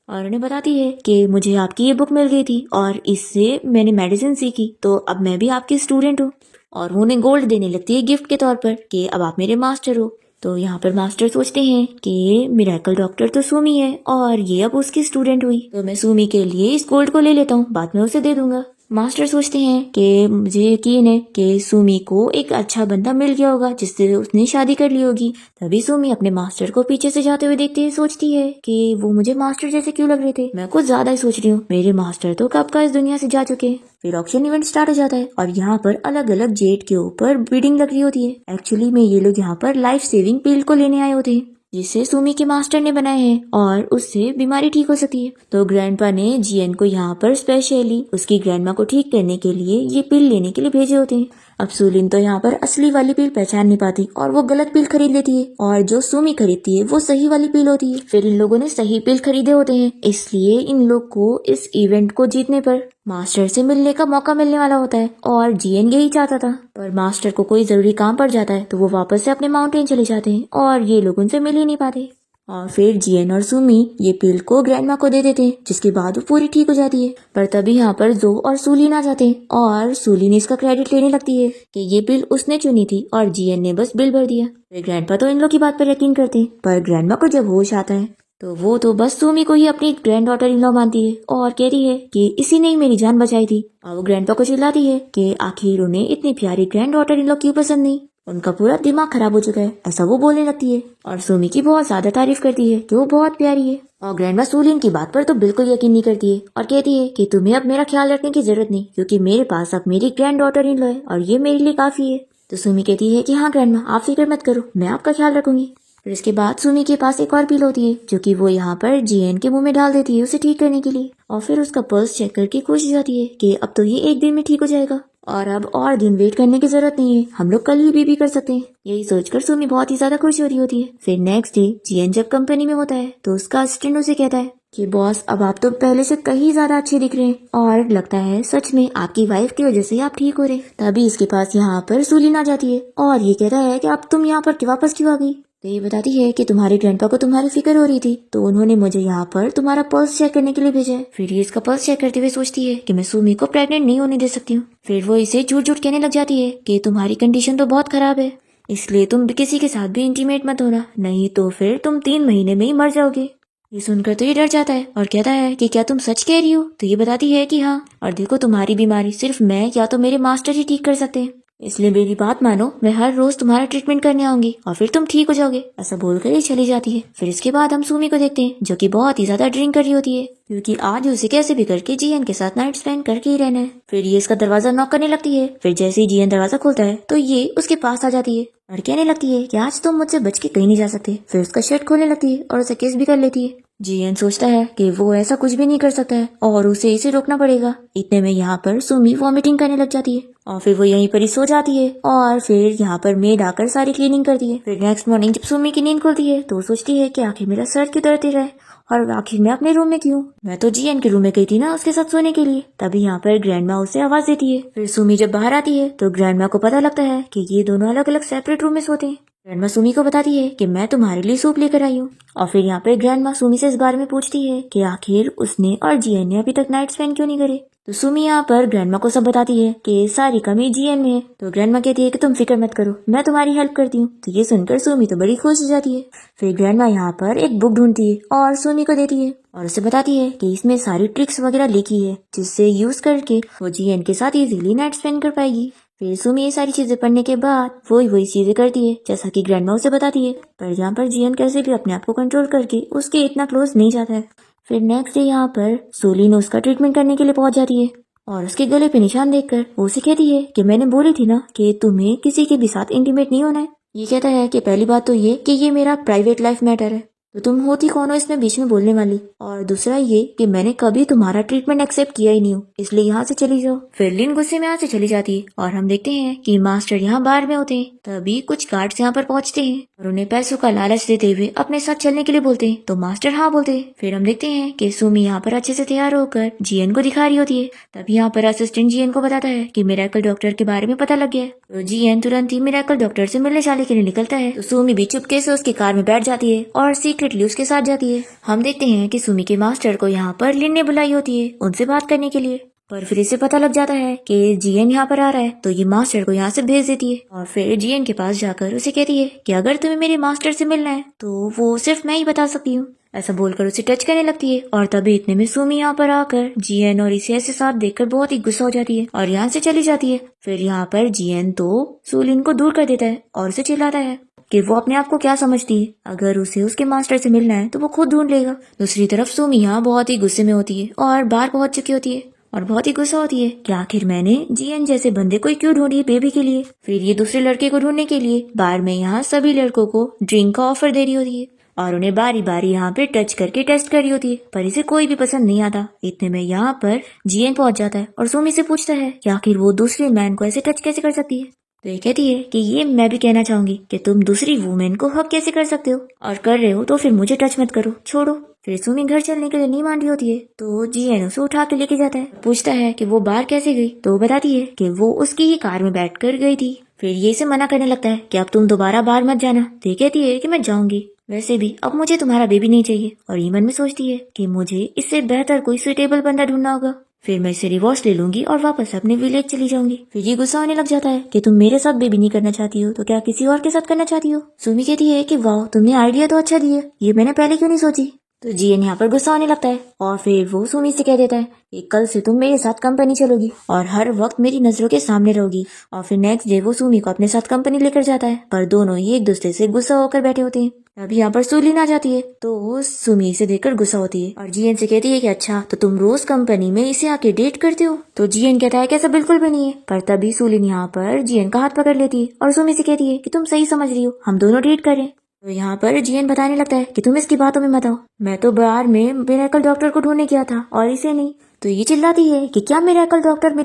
और उन्हें बताती है कि मुझे आपकी ये बुक मिल गई थी और इससे मैंने मेडिसिन सीखी, तो अब मैं भी आपकी स्टूडेंट हूँ। और वो उन्हें गोल्ड देने लगती है गिफ्ट के तौर पर कि अब आप मेरे मास्टर हो। तो यहाँ पर मास्टर सोचते हैं कि मिरेकल डॉक्टर तो सुमी है और ये अब उसकी स्टूडेंट हुई, तो मैं सुमी के लिए इस गोल्ड को ले लेता हूँ, बाद में उसे दे दूंगा। मास्टर सोचते हैं कि मुझे यकीन है कि सुमी को एक अच्छा बंदा मिल गया होगा जिससे उसने शादी कर ली होगी। तभी सुमी अपने मास्टर को पीछे से जाते हुए देखती है, सोचती है कि वो मुझे मास्टर जैसे क्यों लग रहे थे, मैं कुछ ज्यादा ही सोच रही हूँ, मेरे मास्टर तो कब का इस दुनिया से जा चुके हैं। फिर ऑक्शन इवेंट स्टार्ट हो जाता है और यहाँ पर अलग अलग जेट के ऊपर बिडिंग लग रही होती है। एक्चुअली में ये लोग यहाँ पर लाइफ सेविंग पिल को लेने आए होते हैं जिसे सुमी के मास्टर ने बनाए हैं और उससे बीमारी ठीक हो सकती है। तो ग्रैंडपा ने जियन को यहाँ पर स्पेशली उसकी ग्रैंडमा को ठीक करने के लिए ये पिल लेने के लिए भेजे होते हैं। अब सुलिन तो यहाँ पर असली वाली पिल पहचान नहीं पाती और वो गलत पिल खरीद लेती है और जो सुमी खरीदती है वो सही वाली पिल होती है। फिर इन लोगों ने सही पिल खरीदे होते हैं, इसलिए इन लोग को इस इवेंट को जीतने पर मास्टर से मिलने का मौका मिलने वाला होता है और जियन यही चाहता था। पर मास्टर को कोई जरूरी काम पड़ जाता है तो वो वापस से अपने माउंटेन चले जाते हैं और ये लोग उनसे मिल ही नहीं पाते। और फिर जियन और सुमी ये पिल को ग्रैंडमा को दे देते हैं जिसके बाद वो पूरी ठीक हो जाती है। पर तभी यहाँ पर जो और सुलिन आ जाते हैं और सुलिन इसका क्रेडिट लेने लगती है कि ये पिल उसने चुनी थी और जियन ने बस बिल भर दिया। फिर ग्रैंडपा तो इन लोग की बात पर यकीन करते हैं, पर ग्रैंडमा को जब होश आता है तो वो तो बस सुमी को ही अपनी ग्रैंड डॉटर इन लॉ मानती है और कहती है कि इसी ने ही मेरी जान बचाई थी। और वो ग्रैंडपा को चिल्लाती है कि आखिर उन्हें इतनी प्यारी ग्रैंड डॉटर इन लॉ क्यों पसंद नहीं, उनका पूरा दिमाग खराब हो चुका है, ऐसा वो बोलने लगती है। और सुमी की बहुत ज्यादा तारीफ करती है कि वो बहुत प्यारी है। और ग्रैंडमा सुलिन की बात पर तो बिल्कुल यकीन नहीं करती है और कहती है कि तुम्हें अब मेरा ख्याल रखने की जरूरत नहीं, क्योंकि मेरे पास अब मेरी ग्रैंड डॉटर इन लॉ है और ये मेरे लिए काफी है। तो सुमी कहती है कि हाँ ग्रैंडमा, आप फिक्र मत करो, मैं आपका ख्याल रखूंगी। फिर इसके बाद सुमी के पास एक और पिल होती है जो कि वो यहाँ पर जियन के मुंह में डाल देती है उसे ठीक करने के लिए। और फिर उसका पल्स चेक करके खुश हो जाती है कि अब तो ये एक दिन में ठीक हो जाएगा और अब और दिन वेट करने की जरूरत नहीं है, हम लोग कल ही बेबी कर सकते हैं। यही सोचकर सुमी बहुत ही ज्यादा खुश हो रही होती है। फिर नेक्स्ट डे जियन जब कंपनी में होता है तो उसका असिस्टेंट उसे कहता है कि बॉस, अब आप तो पहले से कहीं ज्यादा अच्छे दिख रहे हैं और लगता है सच में आपकी वाइफ की वजह से आप ठीक हो रहे। तभी इसके पास यहाँ पर सुलिन आ जाती है और ये कहता है कि अब तुम यहाँ पर वापस क्यों आ गई। तो ये बताती है कि तुम्हारे ग्रैंडपा को तुम्हारी फिक्र हो रही थी तो उन्होंने मुझे यहाँ पर तुम्हारा पल्स चेक करने के लिए भेजा है। फिर ये इसका पल्स चेक करते हुए सोचती है कि मैं सुमी को प्रेग्नेंट नहीं होने दे सकती हूँ। फिर वो इसे झूठ झूठ कहने लग जाती है कि तुम्हारी कंडीशन तो बहुत खराब है, इसलिए तुम किसी के साथ भी इंटीमेट मत होना, नहीं तो फिर तुम 3 महीने में ही मर जाओगे। ये सुनकर तो ये डर जाता है और कहता है कि क्या तुम सच कह रही हो। तो ये बताती है कि हाँ, और देखो तुम्हारी बीमारी सिर्फ मैं या तो मेरे मास्टर ही ठीक कर सकते हैं, इसलिए मेरी बात मानो, मैं हर रोज तुम्हारा ट्रीटमेंट करने आऊंगी और फिर तुम ठीक हो जाओगे। ऐसा बोलकर ये चली जाती है। फिर इसके बाद हम सुमी को देखते हैं जो कि बहुत ही ज्यादा ड्रिंक कर रही होती है क्योंकि आज उसे कैसे भी करके जियन के साथ नाइट स्पेंड करके ही रहना है। फिर ये इसका दरवाजा नॉक करने लगती है। फिर जैसे ही जियन दरवाजा खोलता है तो ये उसके पास आ जाती है और कहने लगती है कि आज तुम मुझसे बच के कहीं नहीं जा सकते। फिर उसका शर्ट खोलने लगती है और उसे किस भी कर लेती है। जियन सोचता है कि वो ऐसा कुछ भी नहीं कर सकता है और उसे इसे रोकना पड़ेगा। इतने में यहाँ पर सुमी वॉमिटिंग करने लग जाती है और फिर वो यहीं पर ही सो जाती है और फिर यहाँ पर मेड आकर सारी क्लीनिंग करती है। फिर नेक्स्ट मॉर्निंग जब सुमी की नींद खुलती है तो वो सोचती है कि आखिर मेरा सर क्यों दर्द रहा है और आखिर मैं अपने रूम में क्यों, मैं तो जियन के रूम में गई थी ना उसके साथ सोने के लिए। तभी यहाँ पर ग्रैंडमा उसे आवाज देती है। फिर सुमी जब बाहर आती है तो ग्रैंडमा को पता लगता है कि ये दोनों अलग अलग सेपरेट रूम में सोते हैं। ग्रैंडमा सुमी को बताती है कि मैं तुम्हारे लिए सूप लेकर आई हूँ और फिर यहाँ पर ग्रैंडमा सुमी से इस बारे में पूछती है कि आखिर उसने और जियन ने अभी तक नाइट स्पेंड क्यों नहीं करे। तो सुमी यहाँ पर ग्रैंडमा को सब बताती है कि सारी कमी जियन में है। तो ग्रैंडमा कहती है कि तुम फिक्र मत करो, मैं तुम्हारी हेल्प करती हूँ। तो ये सुनकर सुमी तो बड़ी खुश हो जाती है। फिर ग्रैंडमा यहाँ पर एक बुक ढूंढती है और सुमी को देती है और उसे बताती है कि इसमें सारी ट्रिक्स वगैरह लिखी है जिससे यूज करके वो जियन के साथ इजीली नाइट स्पेंड कर पाएगी। फिर सुमी ये सारी चीजें पढ़ने के बाद वही चीजें करती है जैसा कि ग्रैंडमा उसे बताती है, पर यहाँ पर जियन कैसे भी अपने आप को कंट्रोल करके उसके इतना क्लोज नहीं जाता है। फिर नेक्स्ट डे यहाँ पर सोलिन उसका ट्रीटमेंट करने के लिए पहुंच जाती है और उसके गले पे निशान देखकर वो उसे कहती है कि मैंने बोली थी ना कि तुम्हें किसी के भी साथ इंटीमेट नहीं होना है। ये कहता है कि पहली बात तो ये कि ये मेरा प्राइवेट लाइफ मैटर है, तो तुम होती कौन हो इसमें बीच में बोलने वाली, और दूसरा ये कि मैंने कभी तुम्हारा ट्रीटमेंट एक्सेप्ट किया ही नहीं हूँ, इसलिए यहाँ से चली जाओ। फिर लिन गुस्से में यहाँ से चली जाती है और हम देखते हैं कि मास्टर यहाँ बार में होते हैं। तभी कुछ गार्ड्स यहाँ पर पहुंचते हैं और उन्हें पैसों का लालच देते हुए अपने साथ चलने के लिए बोलते हैं, तो मास्टर हाँ बोलते हैं। फिर हम देखते हैं कि सुमी यहाँ पर अच्छे से तैयार होकर जियन को दिखा रही होती है। तभी यहाँ पर असिस्टेंट जियन को बताता है कि मिरेकल डॉक्टर के बारे में पता लग गया है, तो जियन तुरंत ही मिरेकल डॉक्टर से मिलने जाने के लिए निकलता है। तो सुमी भी चुपके से उसकी कार में बैठ जाती है और सीक्रेटली उसके साथ जाती है। हम देखते हैं कि सुमी के मास्टर को यहाँ पर लिन ने बुलाई होती है उनसे बात करने के लिए, पर फिर इसे पता लग जाता है कि जियन यहाँ पर आ रहा है, तो ये मास्टर को यहाँ से भेज देती है और फिर जियन के पास जाकर उसे कहती है कि अगर तुम्हें मेरे मास्टर से मिलना है तो वो सिर्फ मैं ही बता सकती हूँ। ऐसा बोलकर उसे टच करने लगती है और तभी इतने में सुमी यहाँ पर आकर जियन और इसे ऐसे साथ देखकर बहुत ही गुस्सा हो जाती है और यहाँ से चली जाती है। फिर यहाँ पर जियन तो सोलिन को दूर कर देता है और उसे चिल्लाता है कि वो अपने आप को क्या समझती है, अगर उसे उसके मास्टर से मिलना है तो वो खुद ढूंढ लेगा। दूसरी तरफ सुमी यहाँ बहुत ही गुस्से में होती है और बाहर पहुंच चुकी होती है और बहुत ही गुस्सा होती है कि आखिर मैंने जियन जैसे बंदे को क्यों ढूंढी बेबी के लिए। फिर ये दूसरे लड़के को ढूंढने के लिए बार में यहाँ सभी लड़कों को ड्रिंक का ऑफर दे रही होती है और उन्हें बारी बारी यहाँ पे टच करके टेस्ट कर रही होती है, पर इसे कोई भी पसंद नहीं आता। इतने में यहाँ पर जियन पहुंच जाता है और सुमी से पूछता है कि आखिर वो दूसरे मैन को ऐसे टच कैसे कर सकती है। तो ये कहती है कि ये मैं भी कहना चाहूंगी कि तुम दूसरी वुमेन को हक कैसे कर सकते हो, और कर रहे हो तो फिर मुझे टच मत करो, छोड़ो। फिर सुमी घर चलने के लिए नहीं मान रही होती है, तो जियन उसे उठा के लेके जाता है। पूछता है कि वो बाहर कैसे गई, तो बताती है कि वो उसकी ही कार में बैठकर गई थी। फिर ये इसे मना करने लगता है कि अब तुम दोबारा बाहर मत जाना। तो ये कहती है कि मैं जाऊंगी, वैसे भी अब मुझे तुम्हारा बेबी नहीं चाहिए, और ये मन में सोचती है कि मुझे इससे बेहतर कोई सुटेबल बंदा ढूंढना होगा। फिर मैं इसे डिवोर्स ले लूंगी और वापस अपने विलेज चली जाऊंगी। फिर ये गुस्सा होने लग जाता है कि तुम मेरे साथ बेबी नहीं करना चाहती हो तो क्या किसी और के साथ करना चाहती हो। सुमी कहती है कि वाह तुमने आइडिया तो अच्छा दिया, ये मैंने पहले क्यों नहीं सोची। तो जियन यहाँ पर गुस्सा होने लगता है और फिर वो सुमी से कह देता है कि कल से तुम मेरे साथ कंपनी चलोगी और हर वक्त मेरी नजरों के सामने रहोगी। और फिर नेक्स्ट डे वो सुमी को अपने साथ कंपनी लेकर जाता है, पर दोनों ही एक दूसरे से गुस्सा होकर बैठे होते हैं। अभी यहाँ पर सुलिन आ जाती है, तो सुमी से देखकर गुस्सा होती है और जियन से कहती है कि अच्छा तो तुम रोज कंपनी में इसे आके डेट करते हो। तो जियन कहता है कि ऐसा बिल्कुल भी नहीं है, पर तभी सुलिन यहाँ पर जियन का हाथ पकड़ लेती है और सुमी से कहती है कि तुम सही समझ रही हो, हम दोनों डेट करें। तो यहाँ पर जियन बताने लगता है कि तुम इसकी बातों में मत आओ, मैं तो बाहर में मिरेकल डॉक्टर को ढूंढने गया था और इसे नहीं। तो ये चिल्लाती है कि क्या मिरेकल डॉक्टर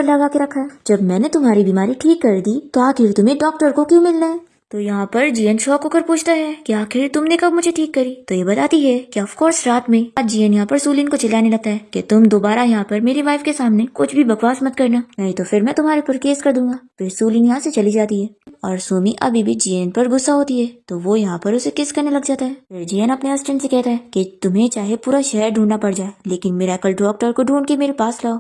लगा के रखा है, जब मैंने तुम्हारी बीमारी ठीक कर दी तो आखिर तुम्हें डॉक्टर को क्यों मिलना है। तो यहाँ पर जियन शॉक होकर पूछता है कि आखिर तुमने कब मुझे ठीक करी। तो ये बताती है कि ऑफ कोर्स रात में। आज जियन यहाँ पर सुलिन को चिल्लाने लगता है कि तुम दोबारा यहाँ पर मेरी वाइफ के सामने कुछ भी बकवास मत करना, नहीं तो फिर मैं तुम्हारे ऊपर केस कर दूंगा। फिर सुलिन यहाँ से चली जाती है और सुमी अभी भी जियन पर गुस्सा होती है, तो वो यहाँ पर उसे किस करने लग जाता है। फिर जियन अपने असिस्टेंट से कहता है कि तुम्हें चाहे पूरा शहर ढूंढना पड़ जाए लेकिन मिरेकल डॉक्टर को ढूंढ के मेरे पास लाओ।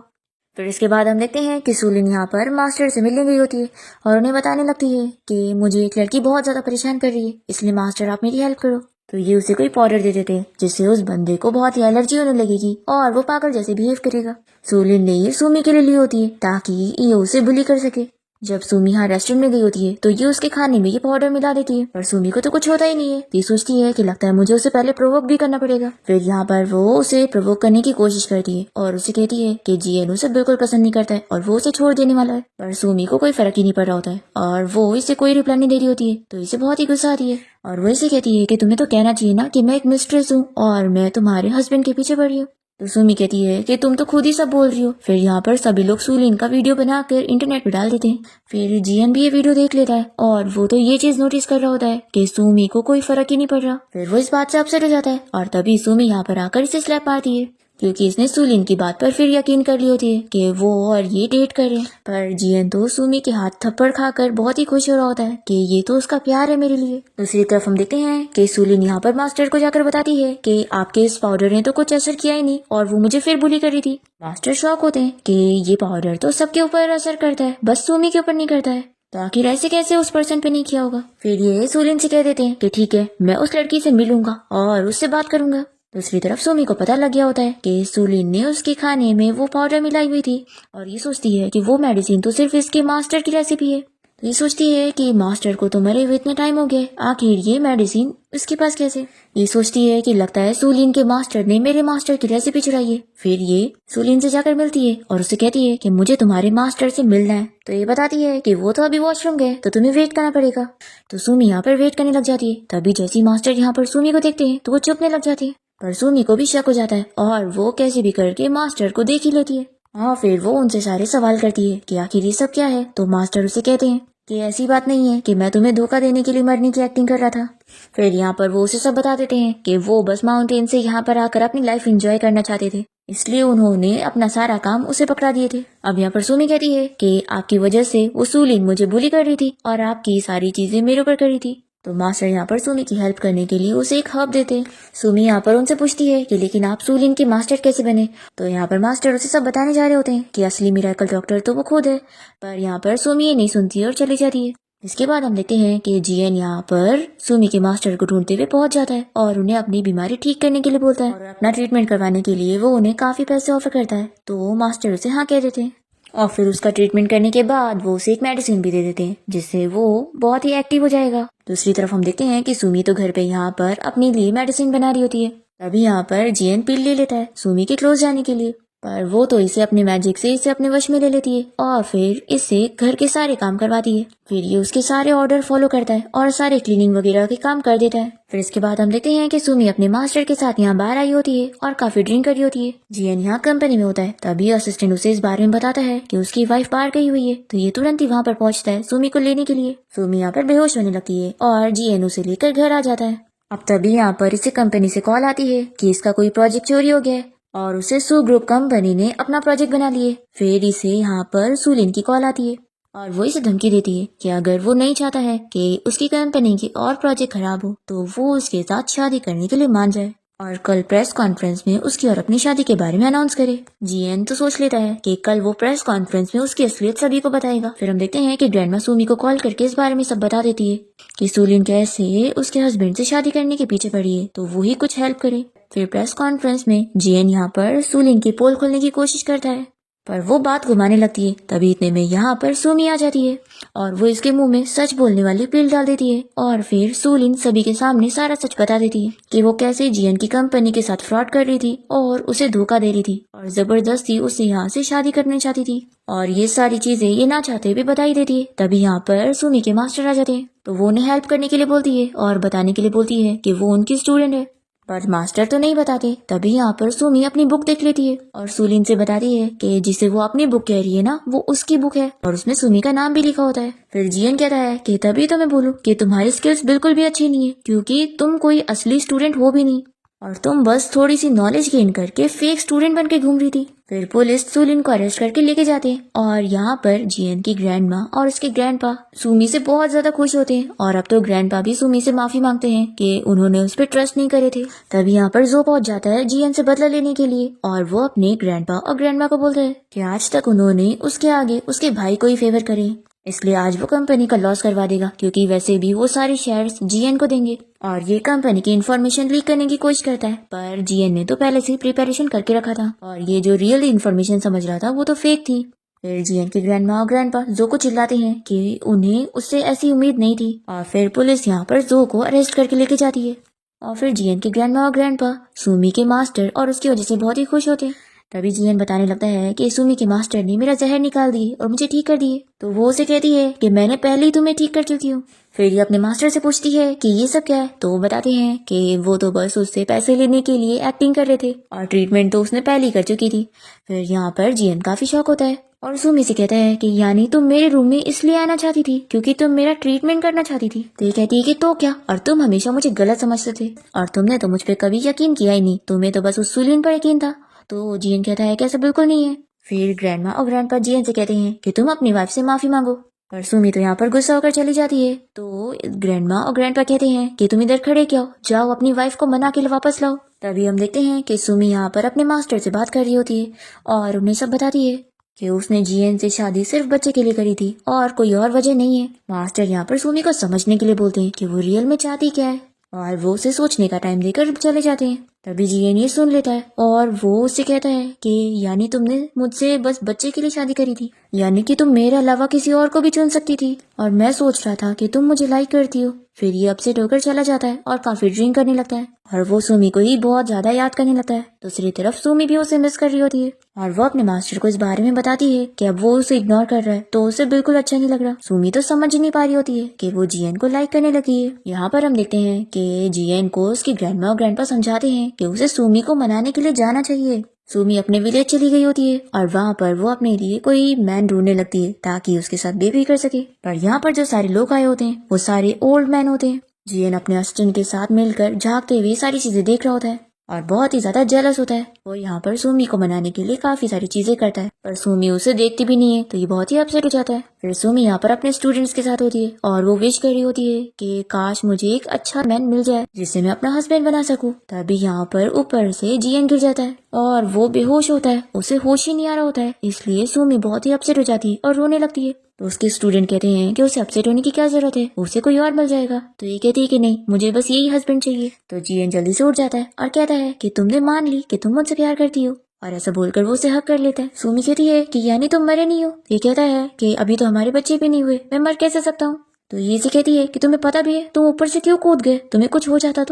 फिर इसके बाद हम देखते हैं कि सुलिन यहाँ पर मास्टर से मिलने गई होती है और उन्हें बताने लगती है कि मुझे एक लड़की बहुत ज्यादा परेशान कर रही है, इसलिए मास्टर आप मेरी हेल्प करो। तो ये उसे कोई पाउडर दे देते हैं जिससे उस बंदे को बहुत ही एलर्जी होने लगेगी और वो पागल जैसे बिहेव करेगा। सुलिन ने ये सुमी के लिए ली होती है ताकि ये उसे बुली कर सके। जब सुमी यहाँ रेस्टोरेंट में गई होती है तो ये उसके खाने में ये पाउडर मिला देती है, पर सुमी को तो कुछ होता ही नहीं है। ये सोचती है कि लगता है मुझे उसे पहले प्रोवोक भी करना पड़ेगा। फिर यहाँ पर वो उसे प्रोवोक करने की कोशिश करती है और उसे कहती है कि जियन उसे बिल्कुल पसंद नहीं करता है और वो उसे छोड़ देने वाला है, पर सुमी को कोई फर्क ही नहीं पड़ रहा होता है और वो इसे कोई रिप्लाई नहीं दे रही होती है। तो इसे बहुत ही गुस्सा आती है और वो इसे कहती है कि तुम्हें तो कहना चाहिए ना कि मैं एक मिस्ट्रेस हूँ और मैं तुम्हारे हस्बैंड के पीछे पड़ रही हूँ। तो सुमी कहती है कि तुम तो खुद ही सब बोल रही हो। फिर यहाँ पर सभी लोग सुलिन का वीडियो बनाकर इंटरनेट पे डाल देते हैं। फिर जियन भी ये वीडियो देख लेता है और वो तो ये चीज नोटिस कर रहा होता है कि सुमी को कोई फर्क ही नहीं पड़ रहा। फिर वो इस बात से अपसेट हो जाता है और तभी सुमी यहाँ पर आकर इसे स्लैप मारती है क्योंकि इसने सुलिन की बात पर फिर यकीन कर ली होती है कि वो और ये डेट कर रहे हैं। पर जियन तो सुमी के हाथ थप्पड़ खाकर बहुत ही खुश हो रहा होता है कि ये तो उसका प्यार है मेरे लिए। दूसरी तरफ हम देखते हैं कि सुलिन यहाँ पर मास्टर को जाकर बताती है कि आपके इस पाउडर ने तो कुछ असर किया ही नहीं और वो मुझे फिर बुली कर रही थी। मास्टर शॉक होते हैं कि ये पाउडर तो सबके ऊपर असर करता है, बस सुमी के ऊपर नहीं करता है, तो आखिर ऐसे कैसे उस पर्सन पे नहीं किया होगा। फिर ये सुलिन से कह देते हैं कि ठीक है मैं उस लड़की से मिलूंगा और उससे बात करूंगा। दूसरी तरफ सुमी को पता लग गया होता है कि सुलीन ने उसके खाने में वो पाउडर मिलाई हुई थी और ये सोचती है कि वो मेडिसिन तो सिर्फ इसके मास्टर की रेसिपी है। तो ये सोचती है कि मास्टर को तो मरे हुए इतना टाइम हो गया, आखिर ये मेडिसिन इसके पास कैसे। ये सोचती है कि लगता है सुलीन के मास्टर ने मेरे मास्टर की रेसिपी चुराई है। फिर ये सुलीन से जाकर मिलती है और उसे कहती है कि मुझे तुम्हारे मास्टर से मिलना है। तो ये बताती है कि वो तो अभी वॉशरूम गए, तो तुम्हें वेट करना पड़ेगा। तो सुमी यहाँ पर वेट करने लग जाती है। तभी जैसी मास्टर यहाँ पर सुमी को देखते हैं तो वो चुपने लग जाती है, पर सुमी को भी शक हो जाता है और वो कैसे भी करके मास्टर को देख ही लेती है। हाँ, फिर वो उनसे सारे सवाल करती है कि आखिर ये सब क्या है। तो मास्टर उसे कहते हैं कि ऐसी बात नहीं है कि मैं तुम्हें धोखा देने के लिए मरने की एक्टिंग कर रहा था। फिर यहाँ पर वो उसे सब बता देते हैं कि वो बस माउंटेन से यहाँ पर आकर अपनी लाइफ एंजॉय करना चाहते थे, इसलिए उन्होंने अपना सारा काम उसे पकड़ा दिए थे। अब यहाँ पर सुमी कहती है कि आपकी वजह से वो सुलीन मुझे बुली कर रही थी और आपकी सारी चीजें मेरे ऊपर कर रही थी। तो मास्टर यहाँ पर सुमी की हेल्प करने के लिए उसे एक हर्ब देते हैं। सुमी यहाँ पर उनसे पूछती है कि लेकिन आप सुलीन के मास्टर कैसे बने। तो यहाँ पर मास्टर उसे सब बताने जा रहे होते हैं कि असली मिरेकल डॉक्टर तो वो खुद है, पर यहाँ पर सुमी ये नहीं सुनती और चली जाती है। इसके बाद हम देखते हैं कि जियन यहाँ पर सुमी के मास्टर को ढूंढते हुए पहुंच जाता है और उन्हें अपनी बीमारी ठीक करने के लिए बोलता है और अपना ट्रीटमेंट करवाने के लिए वो उन्हें काफी पैसे ऑफर करता है। तो मास्टर उसे हाँ कह देते हैं और फिर उसका ट्रीटमेंट करने के बाद वो उसे एक मेडिसिन भी दे देते हैं जिससे वो बहुत ही एक्टिव हो जाएगा। दूसरी तरफ हम देखते हैं कि सुमी तो घर पे यहाँ पर अपने लिए मेडिसिन बना रही होती है। तभी यहाँ पर जियन पिल ले लेता है सुमी के क्लोज जाने के लिए, पर वो तो इसे अपने मैजिक से इसे अपने वश में ले लेती है और फिर इससे घर के सारे काम करवाती है। फिर ये उसके सारे ऑर्डर फॉलो करता है और सारे क्लीनिंग वगैरह के काम कर देता है। फिर इसके बाद हम देखते हैं कि सुमी अपने मास्टर के साथ यहाँ बाहर आई होती है और काफी ड्रिंक करी होती है। जियन यहाँ कंपनी में होता है। तभी असिस्टेंट उसे इस बारे में बताता है कि उसकी वाइफ बाहर गई हुई है। तो ये तुरंत ही वहाँ पर पहुँचता है सुमी को लेने के लिए। सुमी यहाँ पर बेहोश होने लगती है और जियन उसे लेकर घर आ जाता है। अब तभी यहाँ पर इसे कंपनी से कॉल आती है कि इसका कोई प्रोजेक्ट चोरी हो गया है और उसे सू ग्रुप कंपनी ने अपना प्रोजेक्ट बना लिए। फिर इसे यहाँ पर सुलीन की कॉल आती है और वो इसे धमकी देती है कि अगर वो नहीं चाहता है कि उसकी कंपनी की और प्रोजेक्ट खराब हो तो वो उसके साथ शादी करने के लिए मान जाए और कल प्रेस कॉन्फ्रेंस में उसकी और अपनी शादी के बारे में अनाउंस करे। जियन तो सोच लेता है कि कल वो प्रेस कॉन्फ्रेंस में उसकी असलियत सभी को बताएगा। फिर हम देखते हैं कि ग्रैंडमा सुमी को कॉल करके इस बारे में सब बता देती है कि सुलीन कैसे उसके हस्बैंड से शादी करने के पीछे पड़ी है, तो वो ही कुछ हेल्प करे। फिर प्रेस कॉन्फ्रेंस में जियन यहाँ पर सुलीन की पोल खोलने की कोशिश करता है, पर वो बात घुमाने लगती है। तभी इतने में यहाँ पर सुमी आ जाती है और वो इसके मुंह में सच बोलने वाली पिल डाल देती है और फिर सुलीन सभी के सामने सारा सच बता देती है कि वो कैसे जियन की कंपनी के साथ फ्रॉड कर रही थी और उसे धोखा दे रही थी और जबरदस्ती उससे यहाँ से शादी करना चाहती थी और ये सारी चीजें ये ना चाहते भी बताई देती है। तभी यहाँ पर सुमी के मास्टर आ जाते हैं, तो वो उन्हें हेल्प करने के लिए बोलती है और बताने के लिए बोलती है कि वो उनकी स्टूडेंट है, पर मास्टर तो नहीं बताते। तभी यहाँ पर सुमी अपनी बुक देख लेती है और सुलीन से बताती है कि जिसे वो अपनी बुक कह रही है ना वो उसकी बुक है और उसमें सुमी का नाम भी लिखा होता है। फिर जियन कहता है कि तभी तो मैं बोलूं कि तुम्हारी स्किल्स बिल्कुल भी अच्छी नहीं है क्योंकि तुम कोई असली स्टूडेंट हो भी नहीं और तुम बस थोड़ी सी नॉलेज गेन करके फेक स्टूडेंट बन के घूम रही थी। फिर पुलिस सुलीन को अरेस्ट करके लेके जाते हैं और यहाँ पर जियन की ग्रैंडमा और उसके ग्रैंडपा सुमी से बहुत ज्यादा खुश होते हैं और अब तो ग्रैंडपा भी सुमी से माफी मांगते हैं कि उन्होंने उस पर ट्रस्ट नहीं करे थे। तभी यहाँ पर जो पहुंच जाता है जियन से बदला लेने के लिए और वो अपने ग्रैंडपा और ग्रैंडमा को बोलते हैं कि आज तक उन्होंने उसके आगे उसके भाई को ही फेवर करे, इसलिए आज वो कंपनी का लॉस करवा देगा क्योंकि वैसे भी वो सारे शेयर्स जियन को देंगे और ये कंपनी की इन्फॉर्मेशन लीक करने की कोशिश करता है। पर जियन ने तो पहले से प्रिपरेशन करके रखा था और ये जो रियल इन्फॉर्मेशन समझ रहा था वो तो फेक थी। फिर जियन के ग्रैंडमा और ग्रैंडपा जो को चिल्लाते हैं कि उन्हें उससे ऐसी उम्मीद नहीं थी और फिर पुलिस यहाँ पर जो को अरेस्ट करके लेके जाती है और फिर जियन के ग्रैंडमा और ग्रैंडपा सुमी के मास्टर और उसकी वजह से बहुत ही खुश होते हैं। तभी जियन बताने लगता है कि सुमी के मास्टर ने मेरा जहर निकाल दिए और मुझे ठीक कर दिए, तो वो उसे कहती है कि मैंने पहले ही तुम्हें ठीक कर चुकी हूँ। फिर ये अपने मास्टर से पूछती है कि ये सब क्या है, तो वो बताते हैं कि वो तो बस उससे पैसे लेने के लिए एक्टिंग कर रहे थे और ट्रीटमेंट तो उसने पहले ही कर चुकी थी। फिर यहाँ पर जियन काफी शॉक होता है और सुमी से कहता है कि यानी तुम मेरे रूम में इसलिए आना चाहती थी क्योंकि तुम मेरा ट्रीटमेंट करना चाहती थी। तो ये कहती है कि तो क्या, और तुम हमेशा मुझे गलत समझते थे और तुमने तो मुझ पर कभी यकीन किया ही नहीं, तुम्हें तो बस उस सुलीन पर यकीन था। तो जियन कहता है कि ऐसा बिल्कुल नहीं है। फिर ग्रैंडमा और ग्रैंडपा जियन से कहते हैं कि तुम अपनी वाइफ से माफी मांगो, पर सुमी तो यहाँ पर गुस्सा होकर चली जाती है। तो ग्रैंडमा और ग्रैंडपा कहते हैं कि तुम इधर खड़े क्यों, जाओ अपनी वाइफ को मना के वापस लाओ। तभी हम देखते हैं कि सुमी यहाँ पर अपने मास्टर से बात कर रही होती है और उन्हें सब बताती है कि उसने जियन से शादी सिर्फ बच्चे के लिए करी थी और कोई और वजह नहीं है। मास्टर यहाँ पर सुमी को समझने के लिए बोलते हैं कि वो रियल में चाहती क्या है और वो उसे सोचने का टाइम देकर चले जाते हैं। तभी जियन ये सुन लेता है और वो उससे कहता है कि यानी तुमने मुझसे बस बच्चे के लिए शादी करी थी, यानी कि तुम मेरे अलावा किसी और को भी चुन सकती थी, और मैं सोच रहा था कि तुम मुझे लाइक करती हो। फिर ये अपसेट होकर चला जाता है और काफी ड्रिंक करने लगता है और वो सुमी को ही बहुत ज्यादा याद करने लगता है। दूसरी तरफ सुमी भी उसे मिस कर रही होती है और वो अपने मास्टर को इस बारे में बताती है कि अब वो उसे इग्नोर कर रहा है तो उसे बिल्कुल अच्छा नहीं लग रहा। सुमी तो समझ ही नहीं पा रही होती है कि वो जियन को लाइक करने लगी है। यहाँ पर हम देखते हैं कि जियन को उसकी ग्रैंडमा और ग्रैंडपा समझाते हैं कि उसे सुमी को मनाने के लिए जाना चाहिए। सुमी अपने विलेज चली गई होती है और वहाँ पर वो अपने लिए कोई मैन ढूंढने लगती है ताकि उसके साथ बेबी कर सके। पर यहाँ पर जो सारे लोग आए होते हैं वो सारे ओल्ड मैन होते हैं। जियन अपने असिस्टेंट के साथ मिलकर झांकते हुए सारी चीजें देख रहा होता है और बहुत ही ज्यादा जेलस होता है। वो यहाँ पर सुमी को मनाने के लिए काफी सारी चीजें करता है पर सुमी उसे देखती भी नहीं है तो ये बहुत ही अपसेट हो जाता है। फिर सुमी यहाँ पर अपने स्टूडेंट्स के साथ होती है और वो विश कर रही होती है कि काश मुझे एक अच्छा मैन मिल जाए जिससे मैं अपना हस्बैंड बना सकूं। तभी यहाँ पर ऊपर से जियन गिर जाता है और वो बेहोश होता है, उसे होश ही नहीं आ रहा होता है। इसलिए सुमी बहुत ही अपसेट हो जाती है और रोने लगती है। तो उसके स्टूडेंट कहते हैं कि उसे अपसेट होने की क्या जरूरत है, उसे कोई और मिल जाएगा। तो ये कहती है कि नहीं, मुझे बस यही हस्बैंड चाहिए। तो जियन जल्दी से उठ जाता है और कहता है कि तुमने मान ली कि तुम मुझसे प्यार करती हो, और ऐसा बोलकर वो उसे हक कर लेता है। सुमी कहती है कि यानी तुम मरे नहीं हो। ये कहता है कि अभी तो हमारे बच्चे भी नहीं हुए, मैं मर कैसे सकता हूँ। तो ये से कहती है कि तुम्हें पता भी है तुम ऊपर से क्यों कूद गए, तुम्हें कुछ हो जाता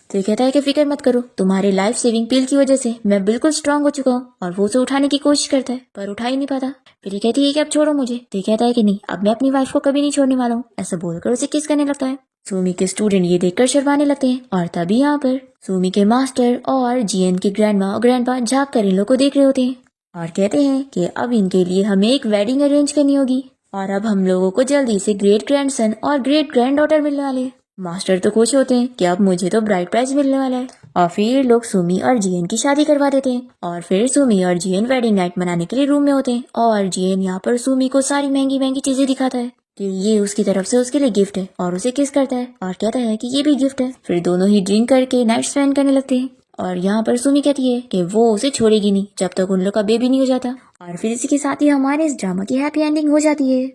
तो ये कहता है कि फिक्र मत करो, तुम्हारे लाइफ सेविंग पिल की वजह से मैं बिल्कुल स्ट्रांग हो चुका हूँ। और वो उसे उठाने की कोशिश करता है पर उठा ही नहीं पाता। फिर ये कहती है कि अब छोड़ो मुझे। तो ये कहता है कि नहीं, अब मैं अपनी वाइफ को कभी नहीं छोड़ने वाला हूँ। ऐसा बोलकर उसे किस करने लगता है। सुमी के स्टूडेंट ये देखकर शर्माने लगते हैं और तभी यहाँ पर सुमी के मास्टर और जियन की ग्रैंडमा और ग्रैंडपा झाँक कर इन लोग को देख रहे होते हैं और कहते हैं कि अब इनके लिए हमें एक वेडिंग अरेंज करनी होगी और अब हम लोगों को जल्दी से ग्रेट ग्रैंडसन और ग्रेट ग्रैंड डॉटर मिलने वाले हैं। मास्टर तो खुश होते हैं कि अब मुझे तो ब्राइड प्राइज मिलने वाला है और फिर लोग सुमी और जियन की शादी करवा देते हैं और फिर सुमी और जियन वेडिंग नाइट मनाने के लिए रूम में होते हैं और जियन यहाँ पर सुमी को सारी महंगी महंगी चीजें दिखाता है कि ये उसकी तरफ से उसके लिए गिफ्ट है और उसे किस करता है और कहता है कि ये भी गिफ्ट है। फिर दोनों ही ड्रिंक करके नाइट स्पेंड करने लगते हैं और यहाँ पर सुमी कहती है कि वो उसे छोड़ेगी नहीं जब तक उन लोग का बेबी नहीं हो जाता। और फिर इसी के साथ ही हमारे इस ड्रामा की हैप्पी एंडिंग हो जाती है।